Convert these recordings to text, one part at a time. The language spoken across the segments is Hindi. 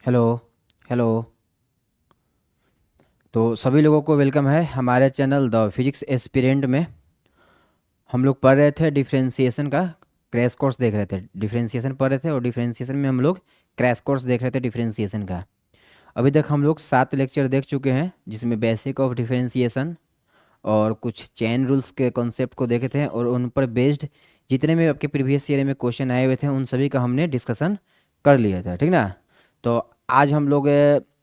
हेलो। हेलो। तो सभी लोगों को वेलकम है हमारे चैनल द फिजिक्स एस्पिरेंट में। हम लोग पढ़ रहे थे डिफरेंशिएशन का क्रैश कोर्स देख रहे थे। डिफरेंशिएशन पढ़ रहे थे और डिफरेंशिएशन में हम लोग क्रैश कोर्स देख रहे थे डिफरेंशिएशन का। अभी तक हम लोग 7 लेक्चर देख चुके हैं, जिसमें बेसिक ऑफ डिफरेंशिएशन और कुछ चेन रूल्स के कॉन्सेप्ट को देखे थे, और उन पर बेस्ड जितने में आपके प्रीवियस ईयर में क्वेश्चन आए हुए थे उन सभी का हमने डिस्कशन कर लिया था, ठीक ना। तो आज हम लोग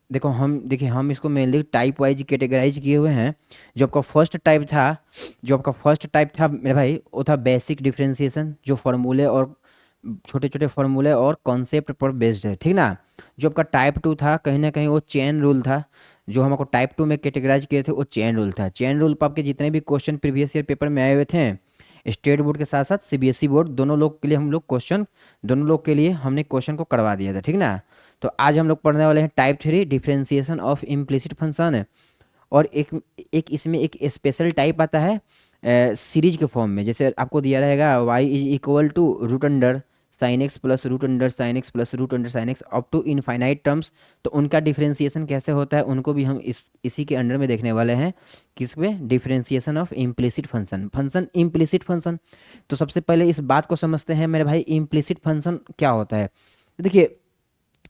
देखो, हम देखिए हम इसको मेनली टाइप वाइज कैटेगराइज किए हुए हैं। जो आपका फर्स्ट टाइप था मेरे भाई, वो था बेसिक डिफरेंशिएशन, जो फार्मूले और छोटे छोटे फार्मूले और कॉन्सेप्ट पर बेस्ड है, ठीक ना। जो आपका टाइप 2 था, कहीं ना कहीं वो चेन रूल था। जो हमको टाइप 2 में कैटेगराइज किए थे वो चेन रूल था। चेन रूल पर आपके जितने भी क्वेश्चन प्रीवियस ईयर पेपर में आए हुए थे, स्टेट बोर्ड के साथ साथ सीबीएसई बोर्ड, दोनों लोग के लिए हमने क्वेश्चन को करवा दिया था, ठीक ना। तो आज हम लोग पढ़ने वाले हैं type 3 differentiation of implicit function. और एक एक इसमें एक स्पेशल टाइप आता है सीरीज के फॉर्म में। जैसे आपको दिया रहेगा y is equal to root under sign x plus root under sign x plus root under sign x up to infinite terms. तो उनका डिफरेंशिएशन कैसे होता है उनको भी हम इसी के अंडर में देखने वाले हैं। किस पे? Differentiation of implicit function implicit function. तो सबसे पहले इस बात को समझते हैं मेरे भाई, इम्प्लिसिट फंक्शन क्या होता है। तो देखिए,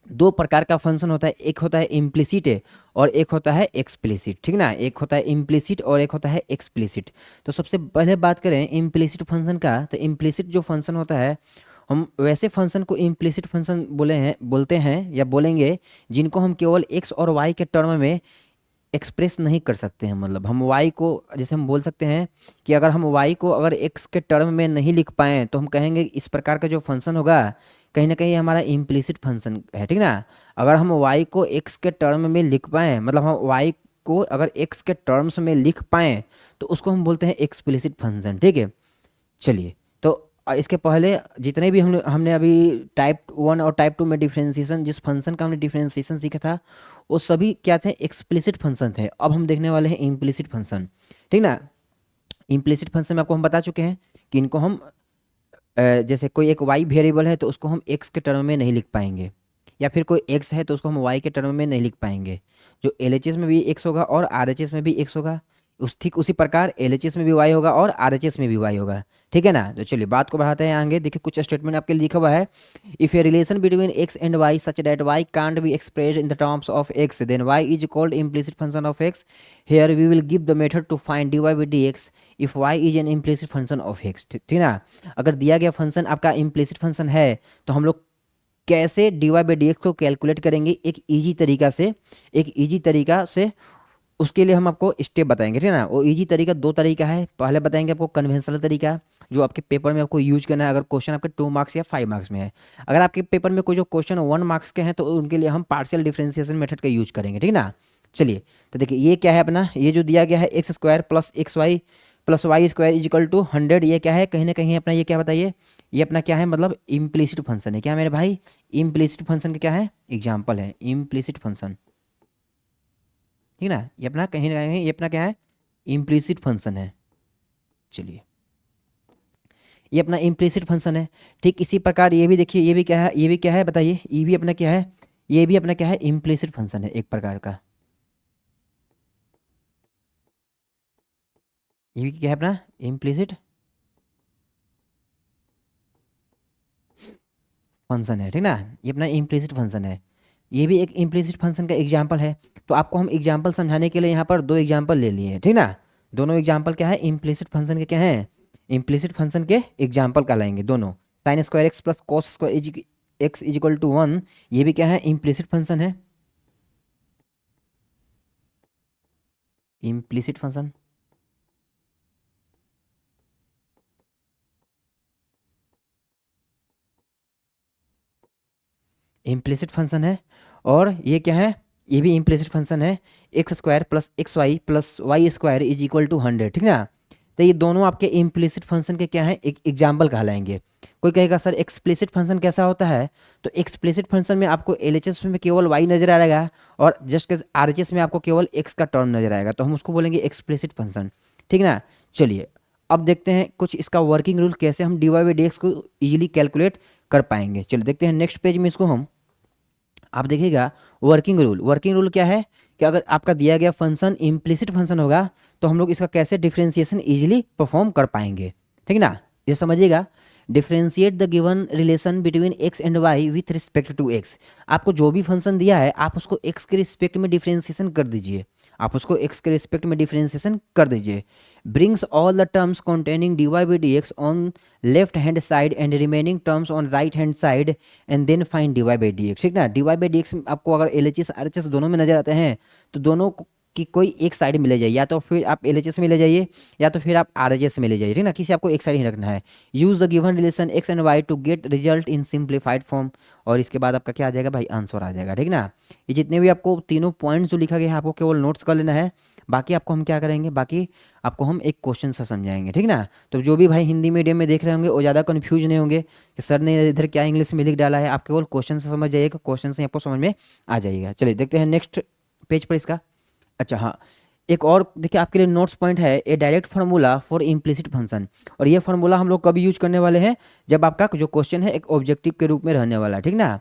दो प्रकार का फंक्शन होता है, एक होता है इम्प्लिसिट और एक होता है एक्सप्लिसिट, ठीक ना। एक होता है इम्प्लिसिट और एक होता है एक्सप्लिसिट। तो सबसे पहले बात करें इम्प्लिसिट फंक्शन का, तो इम्प्लिसिट जो फंक्शन होता है, हम वैसे फंक्शन को इम्प्लिसिट फंक्शन बोलते हैं या बोलेंगे जिनको हम केवल एक्स और वाई के टर्म में एक्सप्रेस नहीं कर सकते हैं। मतलब हम वाई को, जैसे हम बोल सकते हैं कि अगर हम वाई को अगर एक्स के टर्म में नहीं लिख पाएँ तो हम कहेंगे इस प्रकार का जो फंक्शन होगा कहीं ना कहीं हमारा इम्प्लिसिट फंक्शन है, ठीक ना। अगर हम वाई को एक्स के टर्म में लिख पाएँ, मतलब हम वाई को अगर एक्स के टर्म्स में लिख पाएँ तो उसको हम बोलते हैं एक्सप्लिसिट फंक्शन, ठीक है। चलिए, तो इसके पहले जितने भी हमने हमने अभी टाइप 1 और टाइप 2 में डिफरेंशिएशन, जिस फंक्शन का हमने डिफरेंशिएशन सीखा था वो सभी क्या थे? एक्सप्लिसिट फंक्शन थे। अब हम देखने वाले हैं इम्प्लिसिट फंक्शन, ठीक ना। इम्प्लिसिट फंक्शन में आपको हम बता चुके हैं कि इनको हम जैसे कोई एक वाई वेरिएबल है तो उसको हम एक्स के टर्म में नहीं लिख पाएंगे, या फिर कोई एक्स है तो उसको हम वाई के टर्म में नहीं लिख पाएंगे। जो एलएचएस में भी एक्स होगा और आरएचएस में भी एक्स होगा, ठीक उसी प्रकार एलएचएस में भी वाई होगा और आरएचएस में भी वाई होगा, ठीक है ना। तो चलिए बात को बढ़ाते हैं आगे। देखिए कुछ स्टेटमेंट आपके लिए लिखा हुआ है। If a relation between x and y such that y can't be expressed in the terms of x, then y is called implicit function of x. Here we will give the method to find d y by d x if y is an implicit function of x, ठीक ना। अगर दिया गया फंक्शन आपका इम्प्लिसिट फंक्शन है तो हम लोग कैसे d y by d x को कैलकुलेट करेंगे एक इजी तरीका से उसके लिए हम आपको स्टेप बताएंगे, ठीक है ना। वो इजी तरीका दो तरीका है। पहले बताएंगे आपको कन्वेंशनल तरीका, जो आपके पेपर में आपको यूज करना है अगर क्वेश्चन आपके 2 मार्क्स या 5 मार्क्स में है। अगर आपके पेपर में कोई जो क्वेश्चन 1 मार्क्स के हैं तो उनके लिए हम पार्शियल डिफरेंशिएशन मेथड का यूज करेंगे, ठीक ना। चलिए, तो देखिए ये क्या है अपना, ये जो दिया गया है x square plus x y plus y square is equal to 100, ये क्या है? कहीं ना कहीं अपना ये क्या बताइए, ये अपना क्या है? मतलब इम्प्लिसिट फंक्शन है क्या मेरे भाई? इम्प्लिसिट फंक्शन का क्या है? एग्जाम्पल है इम्प्लिसिट फंक्शन, ठीक ना। ये अपना कहीं ना कहीं ये अपना क्या है? इम्प्लिसिट फंक्शन है। चलिए, ये अपना इम्प्लिसिट फंक्शन है। ठीक इसी प्रकार ये भी देखिए, ये भी क्या है? ये भी क्या है बताइए? ये भी अपना क्या है? ये भी अपना क्या है? इम्प्लिसिट फंक्शन है एक प्रकार का। ये भी क्या है अपना? इम्प्लिसिट फंक्शन है, ठीक ना। ये अपना इम्प्लिसिट फंक्शन है। ये भी एक इम्प्लिसिट फंक्शन का एग्जाम्पल है। तो आपको हम एग्जाम्पल समझाने के लिए यहाँ पर दो एग्जाम्पल ले लिए हैं, ठीक ना। दोनों एग्जाम्पल क्या है? इम्प्लिसिट फंक्शन के क्या है? इम्प्लिसिट फंक्शन के एग्जाम्पल कहलाएंगे दोनों। Sine square x plus cos square x is equal to 1, ये भी क्या है? इम्प्लिसिट फंक्शन है। इम्प्लिसिट फंक्शन, इम्प्लिसिट फंक्शन है। और ये क्या है? ये भी इम्प्लिसिट फंक्शन है। X square plus y square is equal to 100, ठीक ना। तो ये दोनों आपके इम्प्लिसिट फंक्शन के क्या है? एक एग्जाम्पल कहलाएंगे। कोई कहेगा सर एक्सप्लिसिट फंक्शन कैसा होता है? तो एक्सप्लिसिट फंक्शन में आपको एलएचएस में केवल वाई नजर आएगा और जस्ट आरएचएस में आपको केवल एक्स का टर्म नजर आएगा, तो हम उसको बोलेंगे एक्सप्लिसिट फंक्शन, ठीक ना। चलिए, अब देखते हैं कुछ इसका वर्किंग रूल, कैसे हम d y by d x को इजीली कैलकुलेट कर पाएंगे। चलिए देखते हैं नेक्स्ट पेज में इसको हम आप देखिएगा वर्किंग रूल क्या है कि अगर आपका दिया गया फंक्शन इम्प्लिसिट फंक्शन होगा तो हम लोग इसका कैसे डिफरेंशिएशन इजीली परफॉर्म कर पाएंगे, ठीक ना। ये समझिएगा, differentiate the given relation between x and y with respect to x. आपको जो भी फंक्शन दिया है आप उसको एक्स के रिस्पेक्ट में डिफरेंशिएशन कर दीजिए, आप उसको एक्स के रिस्पेक्ट में डिफरेंशिएशन कर दीजिए। Brings all the terms containing d y by d x on left hand side and remaining terms on right hand side and then find d y by d x, ठीक ना। D y by d x आपको अगर L H S R H S दोनों में नजर आते हैं तो दोनों की कोई एक साइड में ले जाइए, या तो फिर आप एल एच एस में ले जाइए या तो फिर आप आर एच एस में ले जाइए, ठीक ना। किसी आपको एक साइड ही रखना है। Use the given relation x and y to get result in simplified form, और इसके बाद आपका क्या आ जाएगा भाई, आंसर आ जाएगा, ठीक ना। ये जितने भी आपको तीनों पॉइंट्स जो लिखा गया है आपको केवल नोट्स कर लेना है, बाकी आपको हम क्या करेंगे, बाकी आपको हम एक क्वेश्चन से समझाएंगे, ठीक ना। तो जो भी भाई हिंदी मीडियम में देख रहे होंगे वो ज़्यादा कन्फ्यूज नहीं होंगे कि सर ने इधर क्या इंग्लिश में लिख डाला है, आप केवल क्वेश्चन से समझ जाइएगा, क्वेश्चन से आपको समझ में आ जाएगा। चलिए देखते हैं नेक्स्ट पेज पर इसका। अच्छा हाँ, एक और देखिए आपके लिए नोट्स पॉइंट है, a direct formula for implicit function. और ये फार्मूला हम लोग कभी यूज करने वाले हैं, जब आपका जो क्वेश्चन है एक ऑब्जेक्टिव के रूप में रहने वाला है, ठीक ना।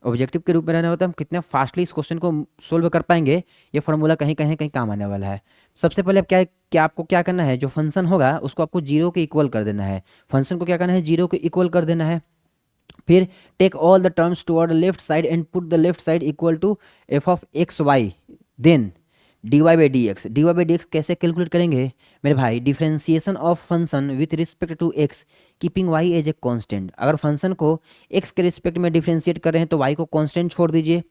ऑब्जेक्टिव के रूप में रहने वाला तो हम कितने फास्टली इस क्वेश्चन को सोल्व कर पाएंगे, ये फार्मूला कहीं कहीं कहीं काम आने वाला है। सबसे पहले अब क्या क्या आपको क्या करना है, जो फंक्शन होगा उसको आपको जीरो के इक्वल कर देना है, फंक्शन को क्या करना है, जीरो के इक्वल कर देना है। फिर take all the terms toward left side and put the left side equal to f of x y, then d y by d x. D y by d x कैसे कैलकुलेट करेंगे मेरे भाई, differentiation of function with respect to x keeping y as a constant. अगर फंक्शन को एक्स के रिस्पेक्ट में डिफरेंशिएट कर रहे हैं तो वाई को कांस्टेंट छोड़ दीजिए।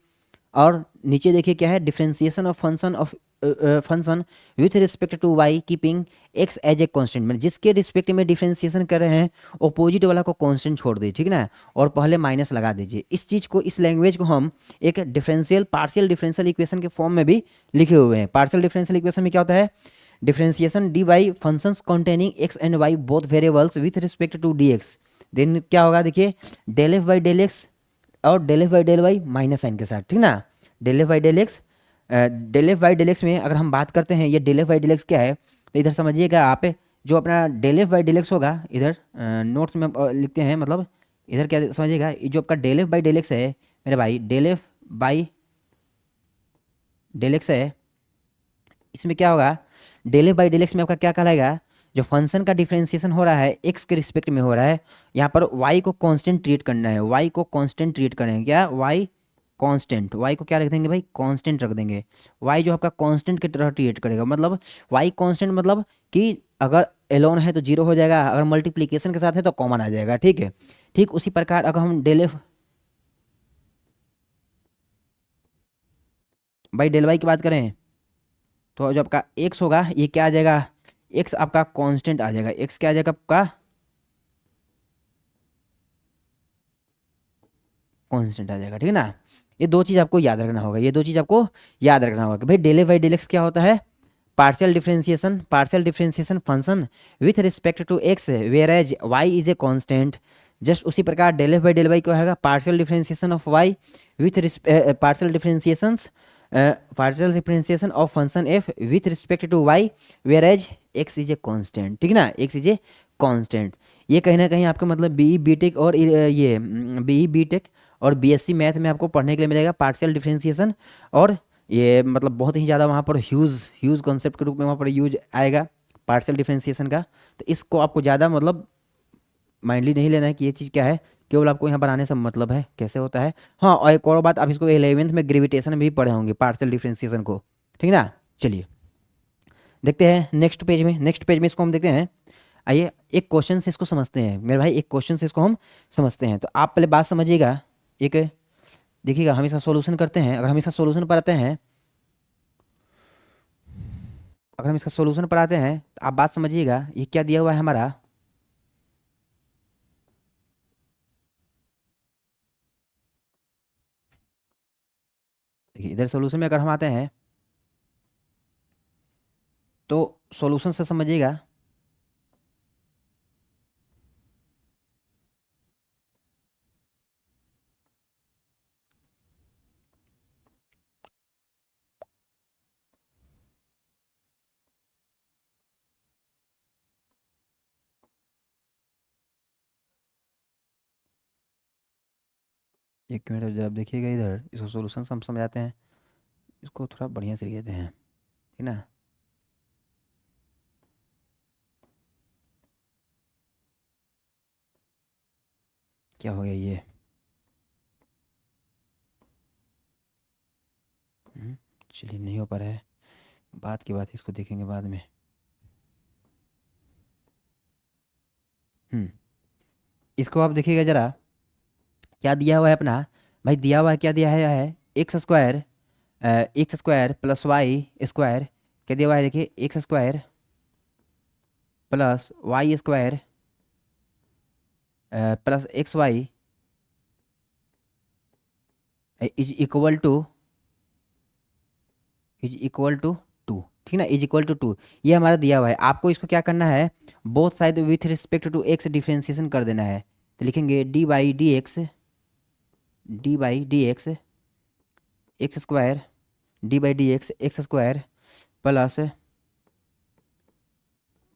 और नीचे देखिए क्या है, differentiation of function with respect to y keeping x as a constant, मतलब जिसके रिस्पेक्ट में डिफरेंशिएशन कर रहे हैं अपोजिट वाला को कांस्टेंट छोड़ दीजिए, ठीक ना। और पहले माइनस लगा दीजिए। इस चीज़ को, इस लैंग्वेज को हम एक पार्शियल डिफरेंशियल इक्वेशन के फॉर्म में भी लिखे हुए हैं। पार्शियल डिफरेंशियल इक्वेशन में क्या होता है, differentiation d y functions containing x and y both variables with respect to d x, then क्या होगा देखिए, del f by del x और del f by del y minus sign के साथ, ठीक ना। Del f by del x, del f by del x में अगर हम बात करते हैं, ये del f by del x क्या है, तो इधर समझिएगा आप, जो अपना del f by del x होगा इधर नोट्स में लिखते हैं, मतलब इधर क्या समझिएगा, ये जो आपका del f by del x है मेरे भाई, del f by del x है, इसमें क्या होगा, del f by del x में आपका क्या कहलाएगा, जो फंक्शन का डिफरेंशिएशन हो रहा है एक्स के रिस्पेक्ट में हो रहा है, यहाँ पर वाई को कांस्टेंट ट्रीट करना है, वाई को कांस्टेंट ट्रीट करेंगे, क्या वाई कांस्टेंट, वाई को क्या रख देंगे भाई, कांस्टेंट रख देंगे। वाई जो आपका कांस्टेंट की तरह ट्रीट करेगा, मतलब वाई कांस्टेंट मतलब कि अगर एलोन है तो जीरो हो जाएगा, अगर मल्टीप्लीकेशन के साथ है तो कॉमन आ जाएगा, ठीक है। ठीक उसी प्रकार अगर हम del f by del y की बात करें तो जो आपका एक्स होगा ये क्या आ जाएगा, एक्स आपका कांस्टेंट आ जाएगा, एक्स क्या आ जाएगा आपका कांस्टेंट आ जाएगा, ठीक है ना। ये दो चीज़ आपको याद रखना होगा, ये दो चीज़ आपको याद रखना होगा कि भाई डेल बाई डेल एक्स क्या होता है, partial differentiation function with respect to x whereas y is a constant. Just उसी प्रकार del f by del y क्या होगा, partial differentiation of y with partial differentiation of function f with respect to y whereas x is a constant, ठीक ना, एक्स इज ए कांस्टेंट। ये कहीं ना कहीं आपका मतलब बी बी टेक और ये बी बी टेक और बीएससी मैथ में आपको पढ़ने के लिए मिलेगा पार्शियल डिफरेंशिएशन। और ये मतलब बहुत ही ज़्यादा वहाँ पर ह्यूज ह्यूज कॉन्सेप्ट के रूप में वहाँ पर यूज आएगा पार्शियल डिफरेंशिएशन का। तो इसको आपको ज़्यादा मतलब माइंडली नहीं लेना है कि ये चीज़ क्या है, केवल आपको यहाँ बनाने से मतलब है कैसे होता है। हाँ, और एक और बात, आप इसको 11वीं में ग्रेविटेशन में भी पढ़े होंगे पार्शियल डिफरेंशिएशन को, ठीक ना। चलिए देखते हैं नेक्स्ट पेज में इसको हम देखते हैं। आइए एक क्वेश्चन से इसको समझते हैं मेरे भाई, एक क्वेश्चन से इसको हम समझते हैं। तो आप पहले बात समझिएगा, एक देखिएगा हम इसका सॉल्यूशन करते हैं। अगर हम इसका सॉल्यूशन पर आते हैं, अगर हम इसका सॉल्यूशन पर आते हैं तो आप बात समझिएगा, ये क्या दिया हुआ है हमारा, देखिए इधर सॉल्यूशन में अगर हम आते हैं तो सॉल्यूशन से समझिएगा, एक मिनट जब देखिएगा इधर, इसको सोल्यूशन हम समझाते हैं, इसको थोड़ा बढ़िया से लिख देते हैं, ठीक ना। क्या हो गया ये? हम्म, चलिए नहीं हो पा रहा है, बात की बात इसको देखेंगे बाद में। हम्म, इसको आप देखिएगा जरा, क्या दिया हुआ है अपना, भाई दिया हुआ है, क्या दिया है x square, x square plus y square, क्या दिया हुआ है देखिए, x square plus y square plus x y is equal to, is equal to two, ठीक ना, इज इक्वल टू टू। ये हमारा दिया हुआ है, आपको इसको क्या करना है, both side with respect to x differentiation कर देना है। तो लिखेंगे d by d x, d by d x x square, d by d x x square plus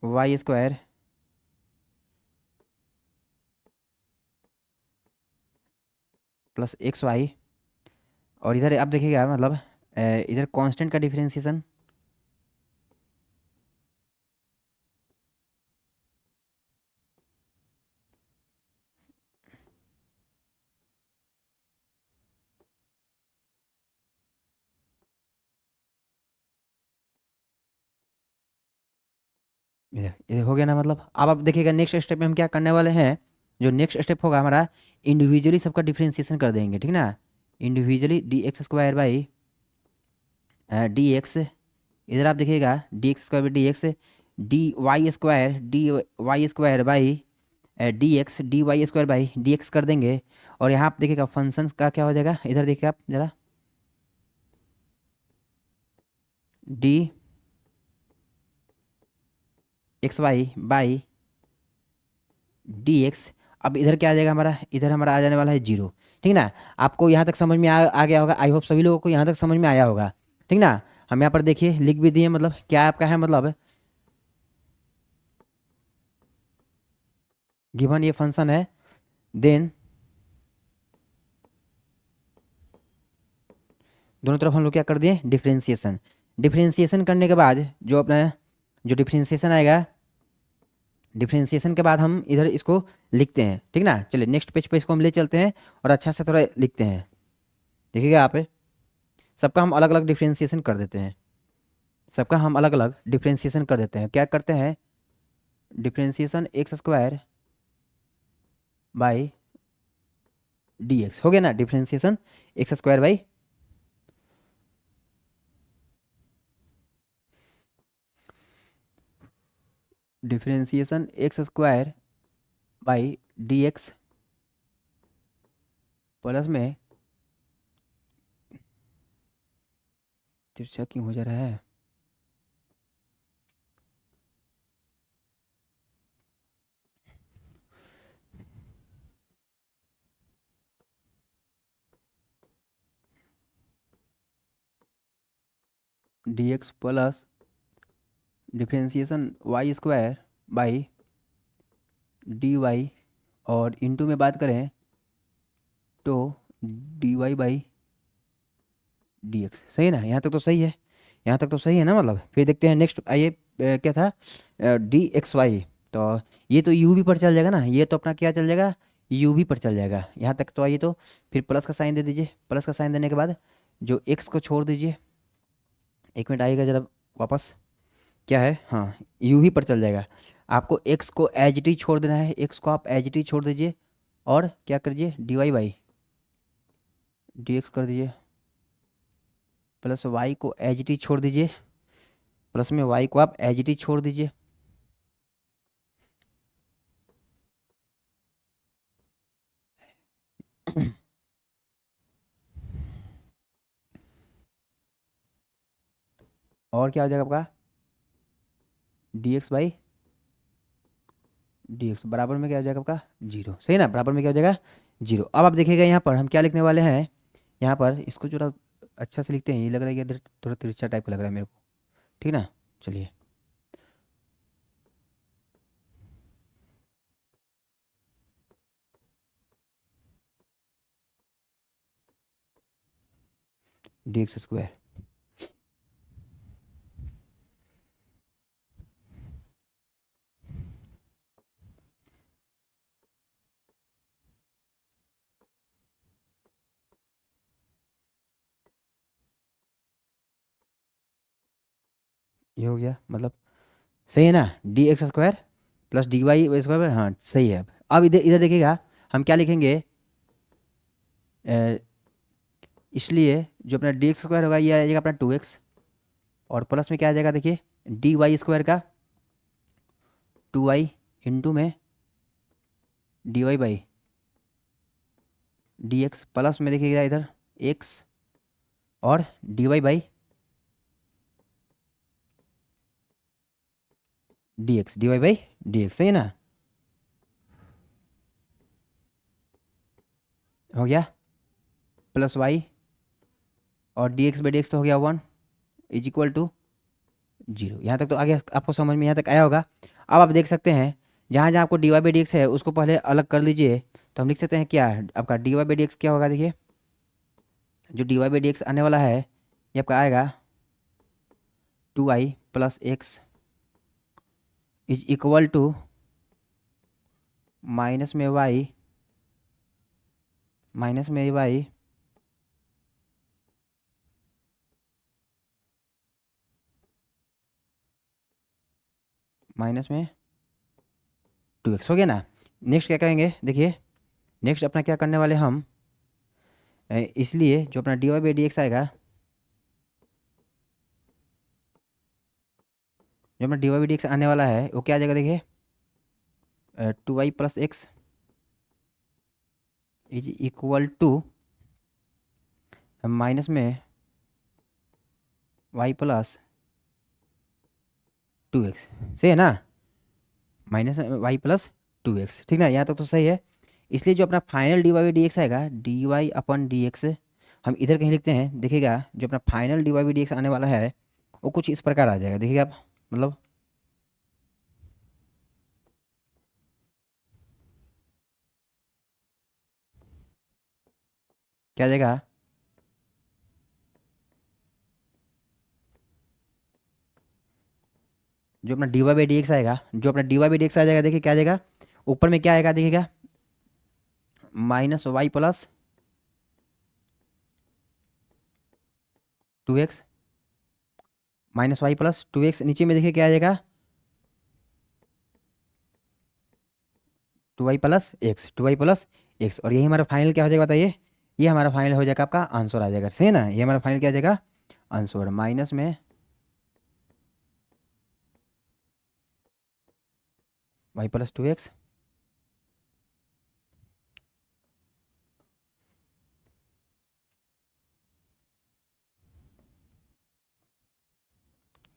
y square plus x y. और इधर आप देखिएगा मतलब इधर कांस्टेंट का डिफरेंशिएशन, इधर इधर हो गया ना। मतलब अब आप देखिएगा नेक्स्ट स्टेप में हम क्या करने वाले हैं, जो नेक्स्ट स्टेप होगा हमारा, इंडिविजुअली सबका डिफरेंशिएशन कर देंगे, ठीक ना। Individually d x square by d x, इधर आप देखिएगा d x square by d x, d y square, d y square by d x, d y square by d x कर देंगे। और यहाँ आप देखिएगा फंक्शंस का क्या हो जाएगा, इधर देखिए आप जरा, d x y by d x. अब इधर क्या आ जाएगा हमारा, इधर हमारा आ जाने वाला है जीरो, ठीक ना। आपको यहाँ तक समझ में आ गया होगा, आई होप सभी लोगों को यहाँ तक समझ में आया होगा, ठीक ना। हम यहाँ पर देखिए लिख भी दिए, मतलब क्या आपका है, मतलब गिवन ये फंक्शन है, देन दोनों तरफ हम लोग क्या कर दिए, डिफरेंशिएशन। डिफरेंशिएशन करने के बाद जो अपना जो डिफरेंशिएशन आएगा, डिफरेंशिएशन के बाद हम इधर इसको लिखते हैं, ठीक ना। चलिए नेक्स्ट पेज पे इसको हम ले चलते हैं और अच्छा से थोड़ा लिखते हैं। देखिएगा आप, सबका हम अलग अलग डिफरेंशिएशन कर देते हैं, सबका हम अलग अलग डिफरेंशिएशन कर देते हैं। क्या करते हैं, differentiation x square by d x हो गया ना, differentiation x square by, differentiation x square by d x plus में, तिरछा क्यों हो जा रहा है, d x plus differentiation y square by d y, और इनटू में बात करें तो d y by d x. सही है ना, यहाँ तक तो सही है, यहाँ तक तो सही है ना। मतलब फिर देखते हैं नेक्स्ट, आइए क्या था, डी एक्स वाई। तो ये तो यू भी पर चल जाएगा ना, ये तो अपना क्या चल जाएगा, यू भी पर चल जाएगा यहाँ तक। तो आइए तो फिर प्लस का साइन दे दीजिए, प्लस का साइन देने के बाद जो एक्स को छोड़ दीजिए, एक मिनट आइएगा जरा वापस, क्या है, हाँ यू ही पर चल जाएगा। आपको एक्स को एज टी छोड़ देना है, एक्स को आप एज टी छोड़ दीजिए, और क्या कर दीजिए, d y by d x कर दीजिए, प्लस वाई को एज टी छोड़ दीजिए, प्लस में वाई को आप एज टी छोड़ दीजिए। और क्या हो जाएगा आपका, D x by d x बराबर में क्या हो जाएगा आपका, जीरो। सही ना, बराबर में क्या हो जाएगा, जीरो। अब आप देखिएगा यहाँ पर हम क्या लिखने वाले हैं, यहाँ पर इसको जरा अच्छा से लिखते हैं, ये लग रहा है कि इधर थोड़ा तिरछा टाइप का लग रहा है मेरे को, ठीक ना। चलिए, डी एक्स स्क्वायर। ये हो गया मतलब, सही है ना, d x square plus d y square, हाँ सही है। अब इधर इधर देखिएगा, हम क्या लिखेंगे, इसलिए जो अपना डी एक्स स्क्वायर होगा ये आ जाएगा अपना 2x, और प्लस में क्या आ जाएगा देखिए, डी वाई स्क्वायर का 2y इंटू में d y by d x, plus में देखिएगा इधर x और d y by d x, d y by d x, सही है ना, हो गया, प्लस वाई और d x by d x तो हो गया 1 इज इक्वल टू 0। यहाँ तक तो आगे आपको समझ में यहाँ तक आया होगा। अब आप देख सकते हैं, जहाँ जहाँ आपको d y by d x है उसको पहले अलग कर लीजिए, तो हम लिख सकते हैं क्या, आपका d y by d x क्या होगा देखिए, जो d y by d x आने वाला है ये आपका आएगा 2y plus x is equal to minus में y, माइनस में y माइनस में 2x, हो गया ना। नेक्स्ट क्या करेंगे देखिए, नेक्स्ट अपना क्या करने वाले हम, इसलिए जो अपना d y by d x आएगा, जो अपना d y by d x आने वाला है वो क्या आ जाएगा देखिए, 2y plus x is equal to minus में y प्लस 2x, सही है ना, माइनस वाई प्लस 2x, ठीक ना, यहाँ तक तो सही है। इसलिए जो अपना final d y by d x आएगा, डी वाई अपन डी एक्स, हम इधर कहीं लिखते हैं, देखिएगा जो अपना final d y by d x आने वाला है वो कुछ इस प्रकार आ जाएगा, देखिएगा आप, मतलब क्या आ जाएगा, जो अपना d y by d x आएगा, जो अपना d y by d x आ जाएगा देखिए क्या आ जाएगा, ऊपर में क्या आएगा देखिएगा, minus y plus 2x, minus y plus 2x, नीचे में देखिए क्या आ जाएगा, 2y plus x, 2y plus x, और यही हमारा फाइनल क्या हो जाएगा बताइए, ये हमारा फाइनल हो जाएगा, आपका आंसर आ जाएगा, सही है ना, ये हमारा फाइनल क्या आ जाएगा, आंसर माइनस में वाई प्लस 2x।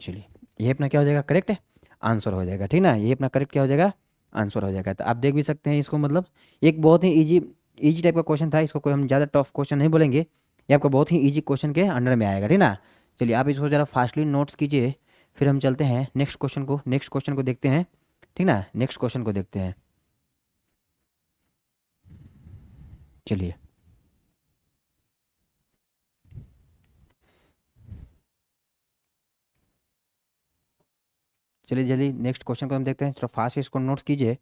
चलिए, ये अपना क्या हो जाएगा, करेक्ट है, आंसर हो जाएगा, ठीक ना, ये अपना करेक्ट क्या हो जाएगा, आंसर हो जाएगा। तो आप देख भी सकते हैं इसको, मतलब एक बहुत ही इजी इजी टाइप का क्वेश्चन था, इसको कोई हम ज़्यादा टफ क्वेश्चन नहीं बोलेंगे, ये आपका बहुत ही इजी क्वेश्चन के अंडर में आएगा, ठीक ना। चलिए आप इसको ज़रा फास्टली नोट्स कीजिए, फिर हम चलते हैं नेक्स्ट क्वेश्चन को देखते हैं, ठीक ना, नेक्स्ट क्वेश्चन को देखते हैं। चलिए चलिए जल्दी नेक्स्ट क्वेश्चन को हम देखते हैं, थोड़ा फास्ट इसको नोट्स कीजिए,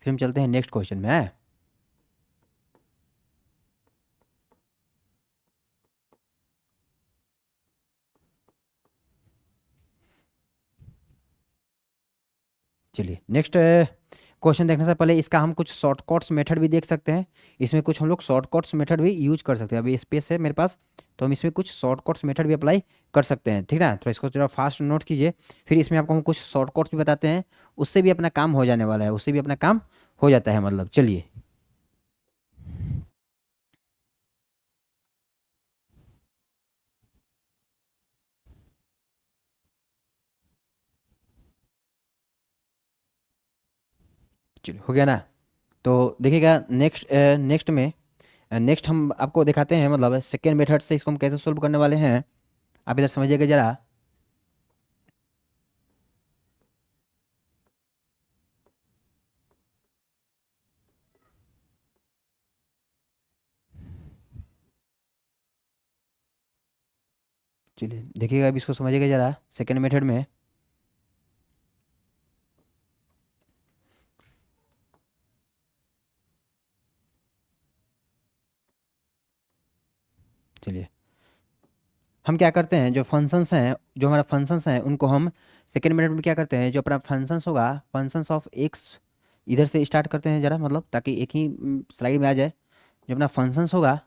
फिर हम चलते हैं नेक्स्ट क्वेश्चन में, है। चलिए नेक्स्ट क्वेश्चन देखने से पहले इसका हम कुछ शॉर्टकट्स मेथड भी देख सकते हैं, इसमें कुछ हम लोग शॉर्टकट्स मेथड भी यूज कर सकते हैं, अभी स्पेस है मेरे पास, तो हम इसमें कुछ शॉर्टकट्स मेथड भी अप्लाई कर सकते हैं, ठीक ना, तो इसको थोड़ा फास्ट नोट कीजिए, फिर इसमें आपको हम कुछ शॉर्टकट्स भी बताते हैं, उससे भी अपना काम हो जाने वाला है, उससे भी अपना काम हो जाता है, मतलब चलिए। चलिए हो गया ना, तो देखिएगा नेक्स्ट हम आपको दिखाते हैं, मतलब सेकेंड मेथड से इसको हम कैसे सोल्व करने वाले हैं, आप इधर समझिएगा जरा। चलिए देखिएगा, अब इसको समझिएगा ज़रा सेकेंड मेथड में। चलिए हम क्या करते हैं, जो फंक्शंस हैं, जो हमारा फंक्शंस हैं, उनको हम सेकेंड मेथड में क्या करते हैं, जो अपना फंक्शंस होगा, फंक्शंस ऑफ एक्स, इधर से स्टार्ट करते हैं ज़रा, मतलब ताकि एक ही स्लाइड में आ जाए। जो अपना फंक्शंस होगा,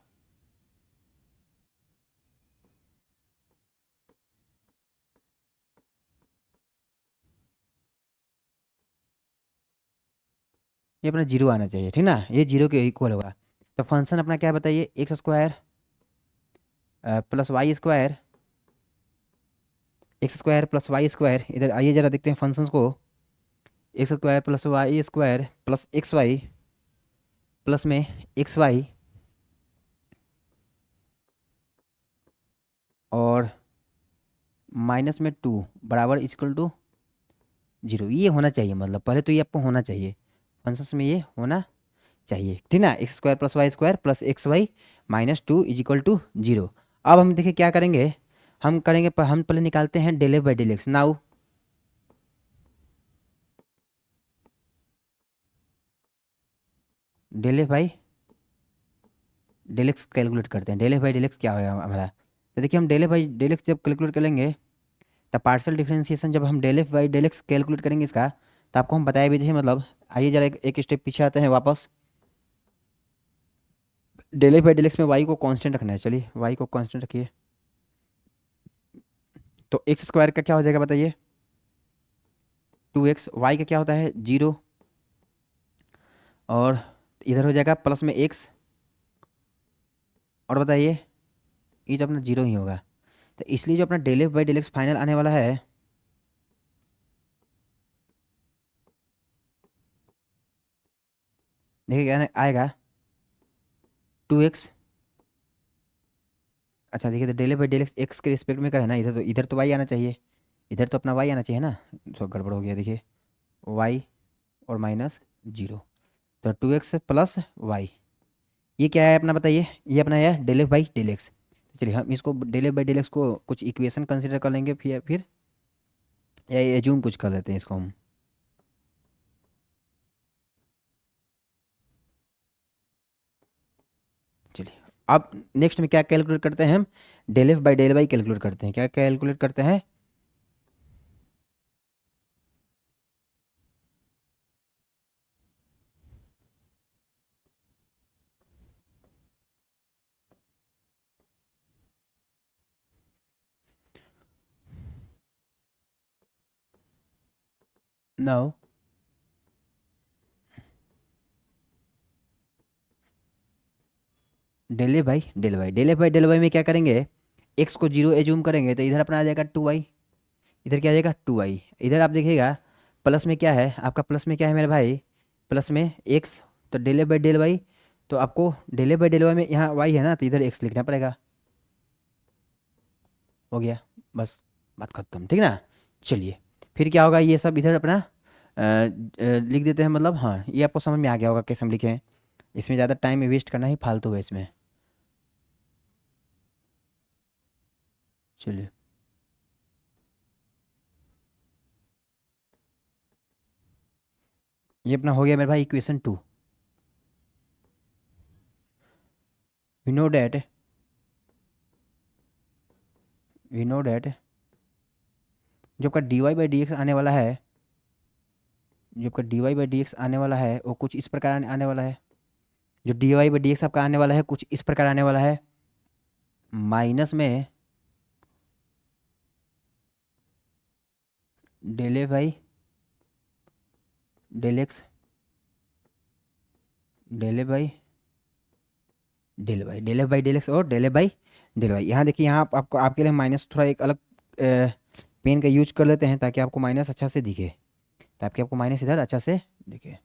ये अपना जीरो आना चाहिए, ठीक ना, ये जीरो के इक्वल होगा। तो फंक्शन अपना क्या है बताइए, x square plus y square, x square plus y square, इधर आइए ज़रा देखते हैं फंक्शंस को। X square plus y square plus x y, plus में एक्स वाई और माइनस में टू बराबर इक्वल टू जीरो, ये होना चाहिए, मतलब पहले तो ये आपको होना चाहिए, फंक्शंस में ये होना चाहिए, ठीक ना। X square plus x y minus two is equal to zero. अब हम देखिए क्या करेंगे, हम करेंगे हम पहले निकालते हैं del f by del x now. Del f by del x calculate करते हैं, del f by del x क्या होगा हमारा। तो देखिए हम del f by del x जब कैलकुलेट करेंगे, तब पार्शियल डिफरेंशिएशन जब हम del f by del x calculate करेंगे इसका, तो आपको हम बताया भी थे, मतलब आइए जरा एक स्टेप पीछे आते हैं वापस। Del f by del x में वाई को कांस्टेंट रखना है, चलिए वाई को कांस्टेंट रखिए। तो एक्स स्क्वायर का क्या हो जाएगा बताइए, टू एक्स, वाई का क्या होता है जीरो, और इधर हो जाएगा प्लस में एक्स, और बताइए ये तो अपना जीरो ही होगा। तो इसलिए जो अपना del f by del x final आने वाला है, देखिए क्या आएगा, टू एक्स। अच्छा देखिए, तो del f by del x x के रिस्पेक्ट में कर है ना, इधर तो वाई आना चाहिए, इधर तो अपना वाई आना चाहिए ना। तो गड़बड़ हो गया, देखिए वाई और माइनस जीरो, तो टू एक्स प्लस वाई, ये क्या है अपना बताइए, ये अपना है del f by del x. चलिए हम इसको del f by del x को कुछ इक्वेशन कंसिडर कर लेंगे, फिर या एज्यूम कुछ कर लेते हैं इसको हम। चलिए अब नेक्स्ट में क्या कैलकुलेट करते हैं हम, del f by del y calculate करते हैं, क्या कैलकुलेट करते हैं। Now del f by del y, del f by del y में क्या करेंगे, एक्स को जीरो एज्यूम करेंगे, तो इधर अपना आ जाएगा टू वाई, इधर क्या आ जाएगा टू वाई, इधर आप देखिएगा प्लस में क्या है आपका, प्लस में क्या है मेरे भाई, प्लस में एक्स, तो del f by del y, तो आपको del f by del y में यहाँ वाई है ना, तो इधर एक्स लिखना पड़ेगा, हो गया, बस बात खत्म, ठीक ना। चलिए फिर क्या होगा, ये सब इधर अपना लिख देते हैं, मतलब हाँ ये आपको समझ में आ गया होगा कैसे हम लिखे हैं, इसमें ज़्यादा टाइम वेस्ट करना ही फालतू है इसमें। चलिए ये अपना हो गया मेरे भाई equation two. We know that we know that जो आपका d y by d x आने वाला है, जो आपका d y by d x आने वाला है वो कुछ इस प्रकार आने वाला है, जो d y by d x आपका आने वाला है कुछ इस प्रकार आने वाला है, माइनस में del a by del x, del a by del y, del f by del x और del f by del y. यहाँ देखिए, यहाँ आपको आपके लिए माइनस थोड़ा एक अलग पेन का यूज कर लेते हैं, ताकि आपको माइनस अच्छा से दिखे, ताकि आपको माइनस इधर अच्छा से दिखे।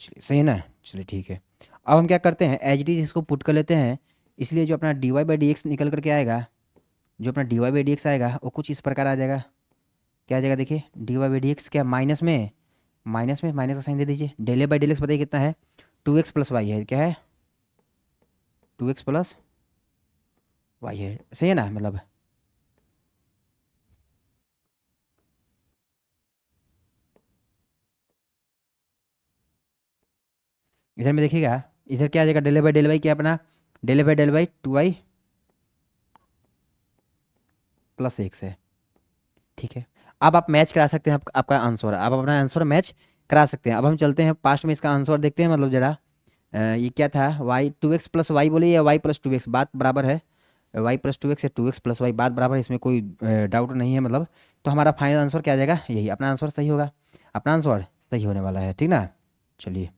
चलिए सही है ना, चलिए ठीक है। अब हम क्या करते हैं, एच डी इसको पुट कर लेते हैं, इसलिए जो अपना d y by d x निकल करके आएगा, जो अपना d y by d x आएगा वो कुछ इस प्रकार आ जाएगा, क्या आ जाएगा देखिए, d y by d x क्या माइनस में माइनस का साइन दे दीजिए, del a by del x बताइए कितना है, टू एक्स प्लस वाई है, क्या है टू एक्स प्लस वाई है, सही है ना, मतलब इधर में देखिएगा, इधर क्या आ जाएगा, डेल बाई क्या अपना, del by 2y plus x है। ठीक है, अब आप मैच करा सकते हैं, आपका आंसर, अब अपना आंसर मैच करा सकते हैं। अब हम चलते हैं पास्ट में, इसका आंसर देखते हैं, मतलब जरा ये क्या था, वाई 2x प्लस वाई बोलिए या वाई प्लस 2x, बात बराबर है। वाई प्लस 2x या 2x प्लस वाई, बात बराबर है, इसमें कोई डाउट नहीं है मतलब। तो हमारा फाइनल आंसर क्या आ जाएगा, यही अपना आंसर सही होगा, अपना आंसर सही होने वाला है, ठीक ना। चलिए,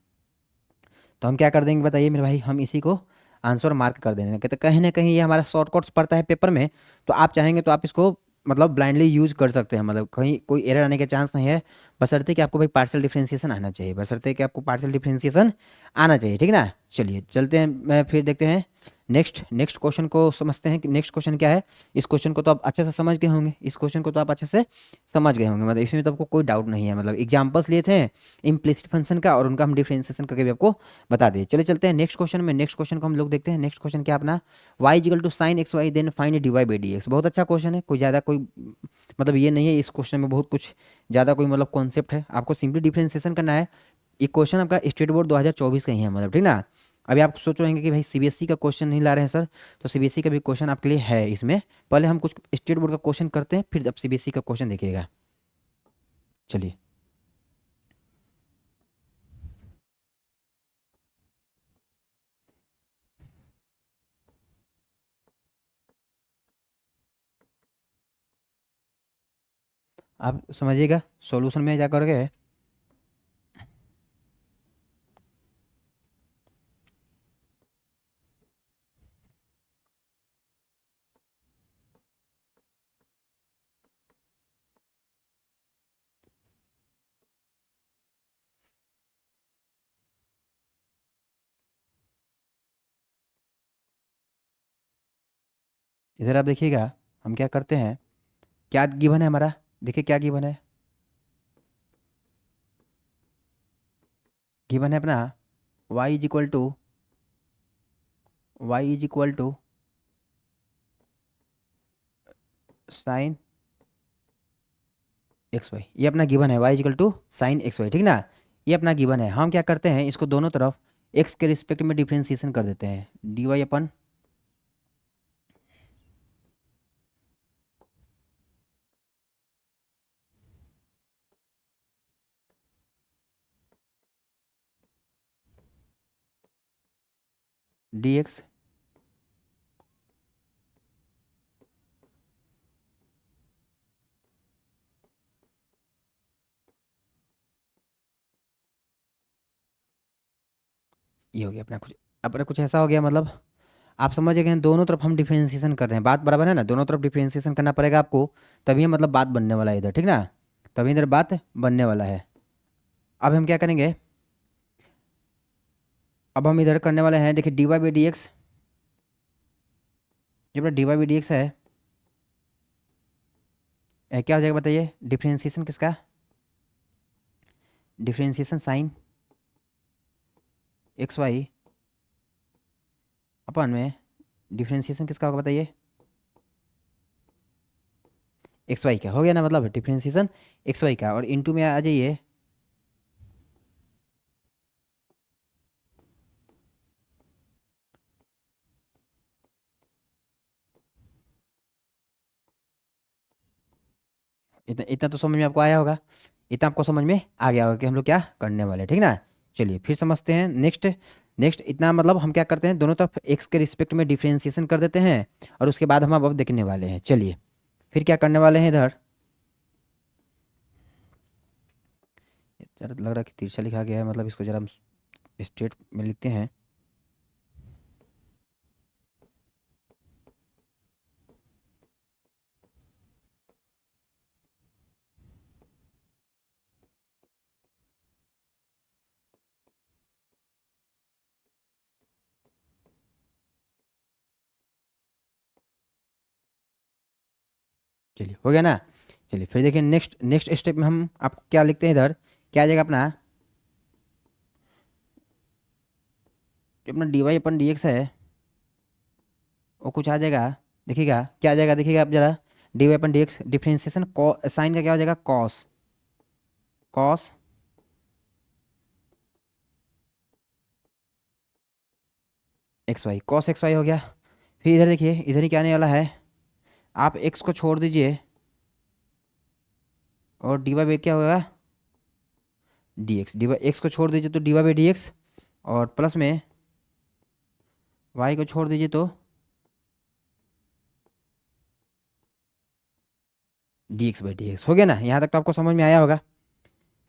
तो हम क्या कर देंगे बताइए मेरे भाई, हम इसी को आंसर मार्क कर देंगे, कहते कहीं ना कहीं ये हमारा शॉर्टकट्स पड़ता है पेपर में, तो आप चाहेंगे तो आप इसको मतलब ब्लाइंडली यूज कर सकते हैं, मतलब कहीं कोई एरर आने के चांस नहीं है, बशर्ते कि आपको भाई पार्शियल डिफरेंशिएशन आना चाहिए, बशर्ते कि आपको पार्शियल डिफरेंशिएशन आना चाहिए, ठीक ना। चलिए चलते हैं, मैं फिर देखते हैं नेक्स्ट नेक्स्ट क्वेश्चन को समझते हैं कि नेक्स्ट क्वेश्चन क्या है। इस क्वेश्चन को तो आप अच्छे से समझ गए होंगे, इस क्वेश्चन को तो आप अच्छे से समझ गए होंगे, मतलब इसमें तो आपको कोई डाउट नहीं है, मतलब एग्जांपल्स लिए थे इम्प्लिसिट फंक्शन का और उनका हम डिफरेंशिएशन करके भी आपको बता दिए। चलिए चलते हैं नेक्स्ट क्वेश्चन में, नेक्स्ट क्वेश्चन को हम लोग देखते हैं। नेक्स्ट क्वेश्चन क्या अपना, y is equal to sine x y then find d y by d x. बहुत अच्छा क्वेश्चन है, कोई ज़्यादा कोई मतलब ये नहीं है, इस क्वेश्चन में बहुत कुछ ज़्यादा कोई मतलब कॉन्सेप्ट है, आपको सिंपली डिफरेंशिएशन करना है। ये क्वेश्चन आपका स्टेट बोर्ड 2024 का ही है, मतलब ठीक ना। अभी आप सोच रहे हैं कि भाई सीबीएसई का क्वेश्चन नहीं ला रहे हैं सर, तो सीबीएसई का भी क्वेश्चन आपके लिए है इसमें। पहले हम कुछ स्टेट बोर्ड का क्वेश्चन करते हैं, फिर अब सीबीएसई का क्वेश्चन देखिएगा। चलिए, आप समझिएगा सॉल्यूशन में जा करके। इधर आप देखिएगा, हम क्या करते हैं, क्या गिवन है हमारा, देखिए क्या गिवन है, गिवन है अपना y is equal to, y is equal to sine x y, ये अपना गिवन है, y is equal to sine x y, ठीक ना। ये अपना गिवन है, हम क्या करते हैं, इसको दोनों तरफ x के रिस्पेक्ट में डिफ्रेंसिएशन कर देते हैं, डी वाई अपन डी एक्स। ये हो गया अपना कुछ, अपना कुछ ऐसा हो गया, मतलब आप समझ गए हैं, दोनों तरफ हम डिफरेंशिएशन कर रहे हैं, बात बराबर है ना, दोनों तरफ डिफरेंशिएशन करना पड़ेगा आपको, तभी मतलब बात बनने वाला है इधर, ठीक ना, तभी इधर बात बनने वाला है। अब हम क्या करेंगे, अब हम इधर करने वाले हैं, देखिए d y by d x, जो अपना d y by d x है, क्या हो जाएगा बताइए, डिफरेंशिएशन किसका, डिफरेंशिएशन साइन एक्स वाई अपन में डिफरेंशिएशन किसका होगा बताइए, एक्स वाई का हो गया ना, मतलब डिफरेंशिएशन एक्स वाई का, और इनटू में आ जाइए, इतना इतना तो समझ में आपको आया होगा, इतना आपको समझ में आ गया होगा कि हम लोग क्या करने वाले हैं, ठीक ना। चलिए फिर समझते हैं नेक्स्ट। नेक्स्ट इतना मतलब हम क्या करते हैं, दोनों तरफ एक्स के रिस्पेक्ट में डिफरेंशिएशन कर देते हैं, और उसके बाद हम अब देखने वाले हैं। चलिए फिर क्या करने वाले हैं इधर, जरा लग रहा है कि तिरछा लिखा गया है, मतलब इसको जरा हम स्ट्रेट में लिखते हैं। चलिए हो गया ना। चलिए फिर देखिए नेक्स्ट नेक्स्ट स्टेप में हम आपको क्या लिखते हैं इधर, क्या आ जाएगा अपना, जो अपना डी वाई अपन डी एक्स है, वो कुछ आ जाएगा, देखिएगा क्या आ जाएगा, देखिएगा आप जरा, डी वाई अपन डी एक्स डिफ्रेंसिएशन साइन का क्या हो जाएगा, cos, cos x y cos x y हो गया। फिर इधर देखिए, इधर ही क्या आने वाला है, आप एक्स को छोड़ दीजिए और डी वाई बाई क्या होगा, d x. D y x को छोड़ दीजिए तो d y by d x, और प्लस में वाई को छोड़ दीजिए तो d x by d x. हो गया ना, यहाँ तक तो आपको समझ में आया होगा।